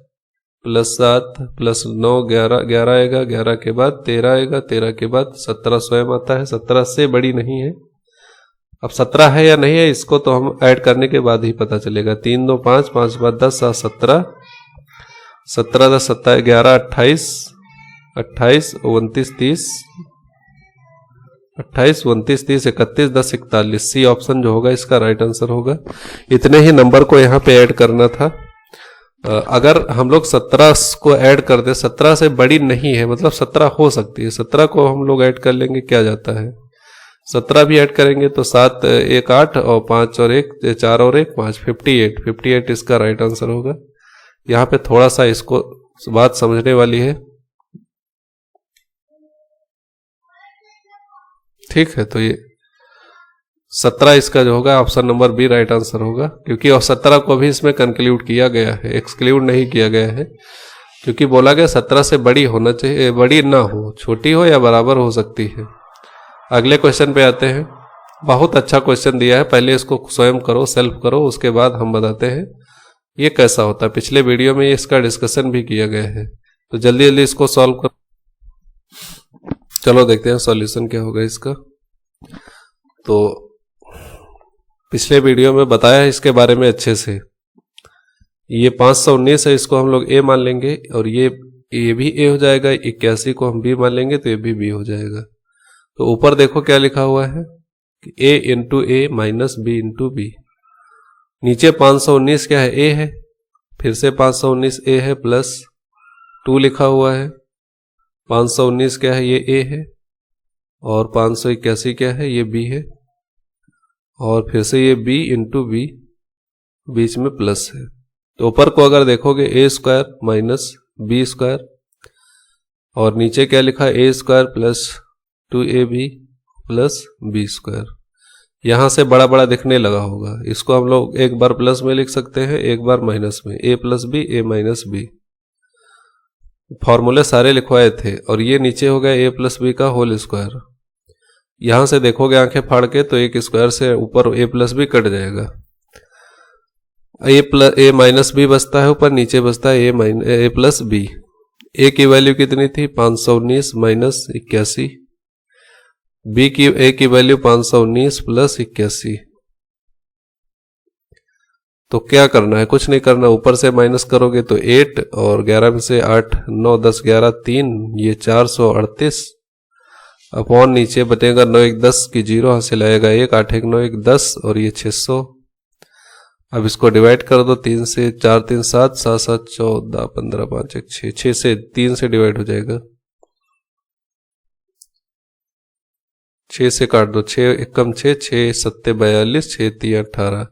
+ 7 + 9 11 आएगा, 11 के बाद 13 आएगा, 13 के बाद 17 स्वयं आता है। 17 से बड़ी नहीं है। अब 17 है या नहीं है इसको तो हम ऐड करने के बाद ही पता चलेगा। 3 2 5, 5 5 10, 7 17, 17 10 27 11 28, 28 29 30, 28 29 30 31 10 41। सी ऑप्शन जो होगा इसका राइट आंसर होगा। इतने ही नंबर को यहाँ पे ऐड करना था। अगर हम लोग 17 को ऐड कर दे, 17 से बड़ी नहीं है मतलब 17 हो सकती है, 17 को हम लोग ऐड कर लेंगे, क्या जाता है 17 भी ऐड करेंगे तो 7 1 8 और 5 और 1 4 और 1 5, 58 इसका राइट आंसर होगा। यहाँ पे थोड़ा सा इसको बात समझने वाली है, ठीक है। तो ये 17 इसका जो होगा option number B right answer होगा, क्योंकि और 17 को भी इसमें कंक्लूड किया गया है, एक्सक्लूड नहीं किया गया है, क्योंकि बोला गया 17 से बड़ी होना चाहिए, बड़ी ना हो, छोटी हो या बराबर हो सकती है। अगले क्वेश्चन पे आते हैं। बहुत अच्छा क्वेश्चन दिया है, पहले इसको स्वयं करो, सेल्फ करो, उसके बाद हम बताते हैं ये कैसा होता है। पिछले वीडियो में इसका डिस्कशन भी किया गया है, तो जल्दी जल्दी इसको सॉल्व करो। चलो देखते हैं सॉल्यूशन क्या होगा इसका। तो पिछले वीडियो में बताया है इसके बारे में अच्छे से। ये 519 है, इसको हम लोग ए मान लेंगे और ये भी ए हो जाएगा। 81 को हम बी मान लेंगे तो ये भी बी हो जाएगा। तो ऊपर देखो क्या लिखा हुआ है कि a × a - b × b। नीचे 519 क्या है? a है, फिर से 519 a है प्लस 2 लिखा हुआ है। 519 क्या है? ये a है और 581 क्या है? ये b है और फिर से ये b × b, बीच में प्लस है। तो ऊपर को अगर देखोगे a² - b² और नीचे क्या लिखा है? a² + 2ab + b²। यहां से बड़ा बड़ा दिखने लगा होगा, इसको हम लोग एक बार प्लस में लिख सकते हैं, एक बार माइनस में। a + b a - b फॉर्मूले सारे लिखवाए थे। और ये नीचे हो गया a + b का होल स्क्वायर। यहां से देखोगे आंखें फाड़ के तो एक स्क्वायर से ऊपर a + b कट जाएगा। a - b बचता है ऊपर, नीचे बचता है a + b। a की वैल्यू कितनी थी? 519 - 81। बी की ए की वैल्यू 519 प्लस 81। तो क्या करना है, कुछ नहीं करना, ऊपर से माइनस करोगे तो 8 और 11 में से 8 9 10 11 3, ये 438 अपॉन नीचे बटेगा 9 1 10 की 0 हासिल आएगा 1, 8 1 9 1 10 और ये 600। अब इसको डिवाइड कर दो 3 से, 4 3 7 7 7 14 15 5 1 6, 6 से 3 से डिवाइड हो जाएगा, 6 से काट दो, 6 1 कम 6 6 7 42 6 3 18,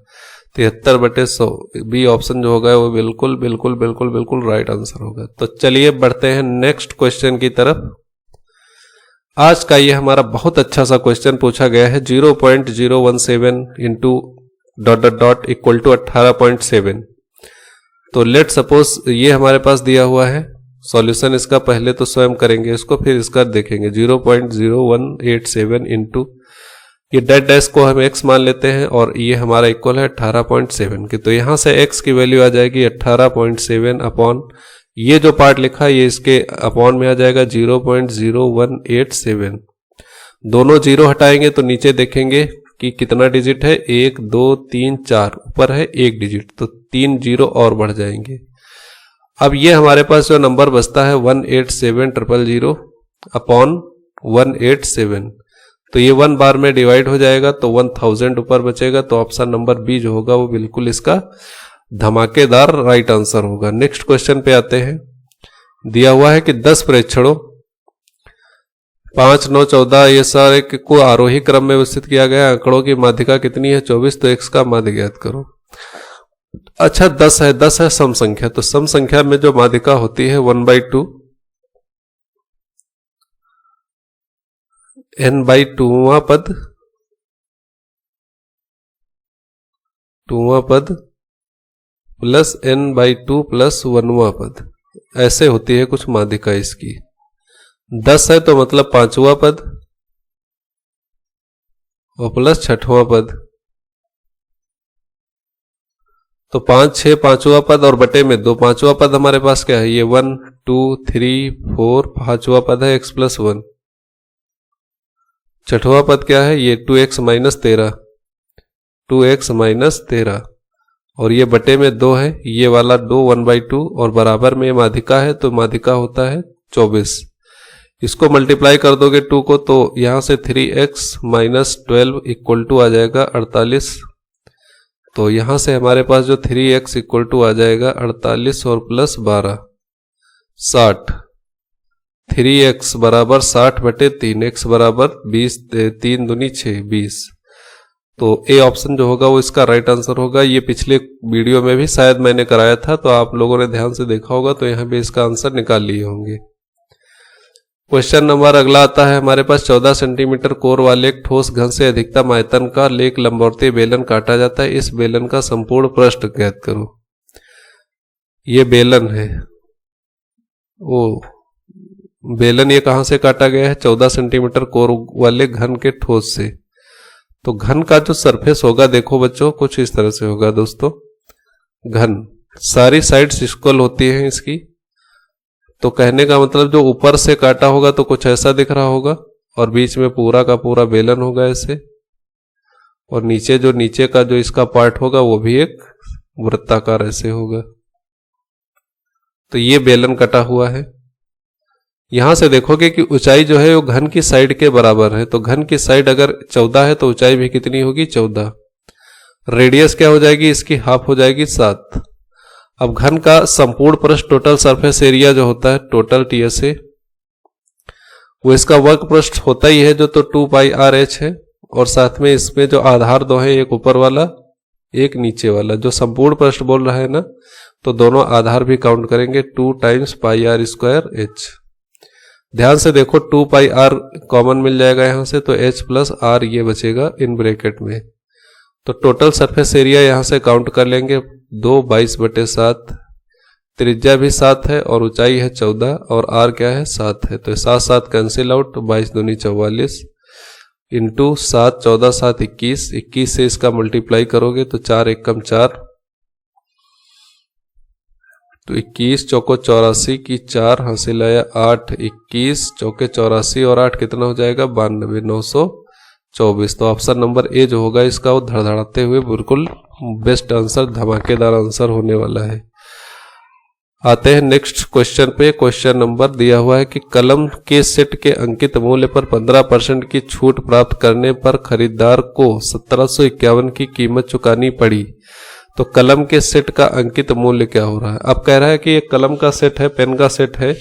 73/100। बी ऑप्शन जो होगा वो बिल्कुल बिल्कुल बिल्कुल बिल्कुल राइट आंसर होगा। तो चलिए बढ़ते हैं नेक्स्ट क्वेश्चन की तरफ। आज का ये हमारा बहुत अच्छा सा क्वेश्चन पूछा गया है, 0.017 into dot dot dot equal to 18.7। तो लेट सपोज ये हमारे पास दिया हुआ है, सॉल्यूशन इसका पहले तो स्वयं करेंगे इसको, फिर इसका देखेंगे। 0.0187 इंटू ये डेट डैश को हम x मान लेते हैं और ये हमारा इक्वल है 18.7 के। तो यहां से x की वैल्यू आ जाएगी 18.7 अपॉन ये जो पार्ट लिखा है ये इसके अपॉन में आ जाएगा 0.0187। दोनों जीरो हटाएंगे तो नीचे देखेंगे कि कितना डिजिट है, 1 2 3 4, ऊपर है 1 डिजिट, तो 3 जीरो और बढ़ जाएंगे। अब ये हमारे पास जो नंबर बचता है 187,000 अपॉन 187, तो ये 1 बार में डिवाइड हो जाएगा तो 1000 ऊपर बचेगा। तो ऑप्शन नंबर बी जो होगा वो बिल्कुल इसका धमाकेदार राइट आंसर होगा। नेक्स्ट क्वेश्चन पे आते हैं। दिया हुआ है कि 10 प्रेक्षणों 5 9 14 ये सारे को आरोही क्रम में व्यवस्थित किया गया। आंकड़ों की माध्यिका कितनी है, 24। तो x का माध्य ज्ञात करो। अच्छा 10 है सम संख्या, तो सम संख्या में जो माध्यिका होती है 1/2 n/2वां पद प्लस n/2 प्लस 1वां पद, ऐसे होती है कुछ माध्यिका इसकी। 10 है तो मतलब 5वां पद और प्लस 6वां पद, तो 5 6 5वां पद और बटे में 2। 5वां पद हमारे पास क्या है, ये 1 2 3 4, 5वां पद है x + 1। 6वां पद क्या है, ये 2x - 13, 2x - 13 और ये बटे में 2 है, ये वाला 2 1/2 और बराबर में माध्यिका है तो माध्यिका होता है 24। इसको मल्टीप्लाई कर दोगे 2 को तो यहां से 3x - 12 इक्वल टू आ जाएगा 48। तो यहां से हमारे पास जो 3x इक्वल टू आ जाएगा 48 और प्लस 12 60। 3x बराबर 60/3, x बराबर 20, 3 दूनी 6 20। तो ए ऑप्शन जो होगा वो इसका राइट आंसर होगा। ये पिछले वीडियो में भी शायद मैंने कराया था, तो आप लोगों ने ध्यान से देखा होगा, तो यहां पे इसका आंसर निकाल लिए होंगे। क्वेश्चन नंबर अगला आता है हमारे पास। 14 सेंटीमीटर कोर वाले एक ठोस घन से अधिकतम आयतन का एक लंबवर्तीय बेलन काटा जाता है। इस बेलन का संपूर्ण पृष्ठ ज्ञात करो। ये बेलन है, वो बेलन ये कहां से काटा गया है, 14 सेंटीमीटर कोर वाले घन के ठोस से। तो घन का जो सरफेस होगा देखो बच्चों कुछ इस तरह से होगा दोस्तों। घन सारी साइड्स इक्वल होती हैं इसकी, तो कहने का मतलब जो ऊपर से काटा होगा तो कुछ ऐसा दिख रहा होगा और बीच में पूरा का पूरा बेलन होगा ऐसे, और नीचे जो नीचे का जो इसका पार्ट होगा वो भी एक वृत्ताकार ऐसे होगा। तो ये बेलन कटा हुआ है। यहां से देखोगे कि ऊंचाई जो है वो घन की साइड के बराबर है, तो घन की साइड अगर 14 है तो ऊंचाई भी कितनी होगी 14। रेडियस क्या हो जाएगी इसकी, हाफ हो जाएगी 7। अब घन का संपूर्ण पृष्ठ टोटल सरफेस एरिया जो होता है टोटल TSA, वो इसका वर्ग पृष्ठ होता ही है जो, तो 2πRh है, और साथ में इसमें जो आधार दो है, एक ऊपर वाला एक नीचे वाला। जो संपूर्ण पृष्ठ बोल रहा है ना, तो दोनों आधार भी काउंट करेंगे, 2 × πr²h। ध्यान से देखो 2πr कॉमन मिल जाएगा यहां से, तो h + r ये बचेगा इन ब्रैकेट में। तो टोटल सरफेस एरिया यहां से काउंट कर लेंगे, 2 22/7, त्रिज्या भी 7 है और ऊंचाई है 14 और r क्या है 7 है, तो 7 7 कैंसिल आउट, 22 दूनी 44 इंटू 7 14 7 21, 21 से इसका मल्टीप्लाई करोगे तो 4 1 कम 4, तो 21 चौको 84 की 4 हासिल आया 8, 21 चौके 84 और 8 कितना हो जाएगा 92, 924। तो ऑप्शन नंबर ए जो होगा इसका वो धड़धड़ाते हुए बिल्कुल बेस्ट आंसर, धमाकेदार आंसर होने वाला है। आते हैं नेक्स्ट क्वेश्चन पे। क्वेश्चन नंबर दिया हुआ है कि कलम के सेट के अंकित मूल्य पर 15% की छूट प्राप्त करने पर खरीदार को 1751 की कीमत चुकानी पड़ी। तो कलम के सेट का अंकित मूल्य क्या हो रहा है? अब कह रहा है कि ये कलम का सेट है, पेन का सेट है,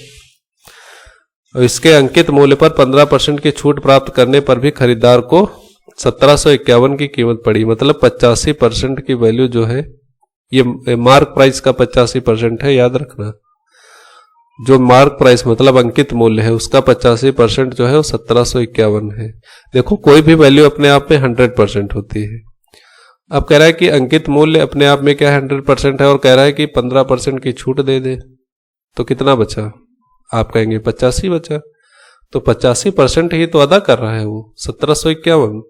और इसके अंकित मूल्य पर 15% की छूट प्राप्त करने पर भी खरीदार को 1751 की कीमत पड़ी। मतलब 85% की वैल्यू जो है, ये मार्क प्राइस का 85% है, याद रखना। जो मार्क प्राइस मतलब अंकित मूल्य है उसका 85% जो है वो 1751 है। देखो कोई भी वैल्यू अपने आप में 100% होती है। अब कह रहा है कि अंकित मूल्य अपने आप में क्या 100% है, और कह रहा है कि 15% की छूट दे दे, तो कितना बचा? आप कहेंगे 85 बचा। तो 85% ही तो अदा कर रहा है वो 1751।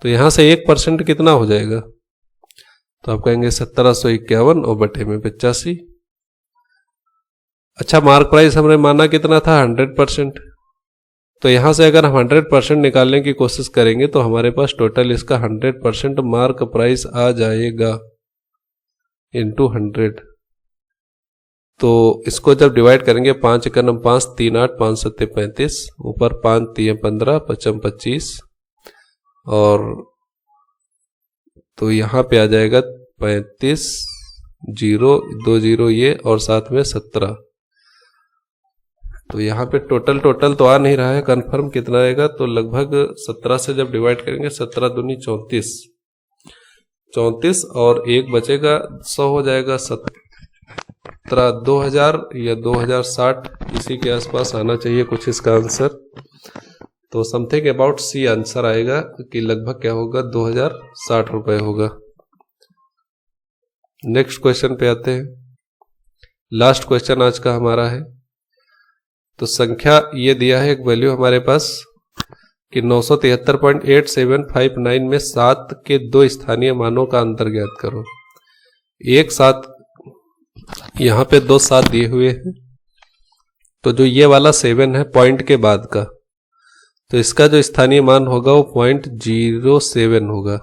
तो यहां से 1% कितना हो जाएगा? तो आप कहेंगे 1751 और बटे में 85। अच्छा, मार्क प्राइस हमने माना कितना था? 100%। तो यहां से अगर हम 100% निकालने की कोशिश करेंगे तो हमारे पास टोटल इसका 100% मार्क प्राइस आ जाएगा इंटू 100। तो इसको जब डिवाइड करेंगे 5 × 9 5, 3 8, 5 7 35, ऊपर 5 3 15, 5 25, और तो यहां पे आ जाएगा 35, 0 2 0 ये, और साथ में 17। तो यहाँ पे टोटल तो आ नहीं रहा है कंफर्म कितना आएगा। तो लगभग 17 से जब डिवाइड करेंगे 17 दूनी 34, 34 और 1 बचेगा 100 हो जाएगा 17, 2000 या 2060 इसी के आसपास आना चाहिए कुछ इसका आंसर। तो समथिंग अबाउट सी आंसर आएगा कि लगभग क्या होगा 2060 रुपए होगा। नेक्स्ट क्वेश्चन पे आते हैं। लास्ट क्वेश्चन आज का हमारा है। तो संख्या ये दिया है एक वैल्यू हमारे पास कि 973.8759 में 7 के 2 स्थानीय मानों का अंतर ज्ञात करो। एक 7, यहां पे 2 7 दिए हुए हैं, तो जो ये वाला 7 है पॉइंट के बाद का, तो इसका जो स्थानीय मान होगा वो 0.07 होगा,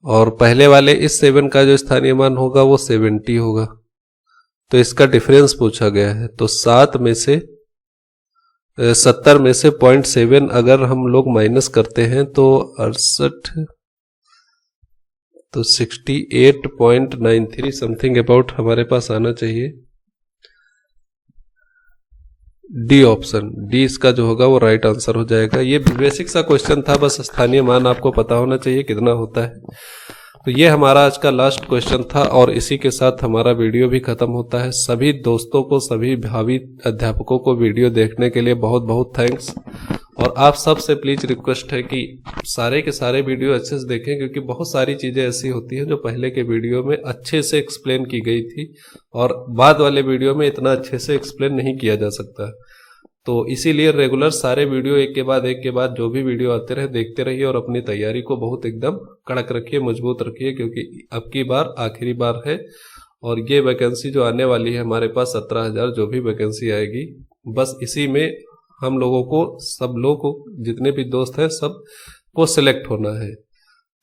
और पहले वाले इस 7 का जो स्थानीय मान होगा वो 70 होगा। तो इसका डिफरेंस पूछा गया है। तो 70 में से 0.7 अगर हम लोग माइनस करते हैं तो 68, तो 68.93 समथिंग अबाउट हमारे पास आना चाहिए। डी ऑप्शन, डी इसका जो होगा वो राइट आंसर हो जाएगा। ये बेसिक सा क्वेश्चन था, बस स्थानीय मान आपको पता होना चाहिए कितना होता है। तो ये हमारा आज का लास्ट क्वेश्चन था, और इसी के साथ हमारा वीडियो भी खत्म होता है। सभी दोस्तों को, सभी भावी अध्यापकों को वीडियो देखने के लिए बहुत बहुत थैंक्स। और आप सबसे प्लीज रिक्वेस्ट है कि सारे के सारे वीडियो अच्छे से देखें, क्योंकि बहुत सारी चीजें ऐसी होती हैं जो पहले के वीडियो में अच्छे से एक्सप्लेन की गई थी और बाद वाले वीडियो में इतना अच्छे से एक्सप्लेन नहीं किया जा सकता। तो इसीलिए रेगुलर सारे वीडियो एक के बाद जो भी वीडियो आते रहे देखते रहिए, और अपनी तैयारी को बहुत एकदम कड़क रखिए, मजबूत रखिए, क्योंकि अब की बार आखिरी बार है। और ये वैकेंसी जो आने वाली है हमारे पास 17,000 जो भी वैकेंसी आएगी, बस इसी में हम लोगों को, सब लोगों को, जितने भी दोस्त हैं सब को सिलेक्ट होना है।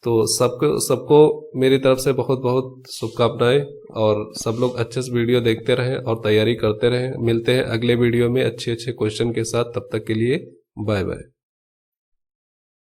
तो सबको मेरी तरफ से बहुत बहुत शुभकामनाएं, और सब लोग अच्छे से वीडियो देखते रहें और तैयारी करते रहें। मिलते हैं अगले वीडियो में अच्छे क्वेश्चन के साथ, तब तक के लिए बाय बाय।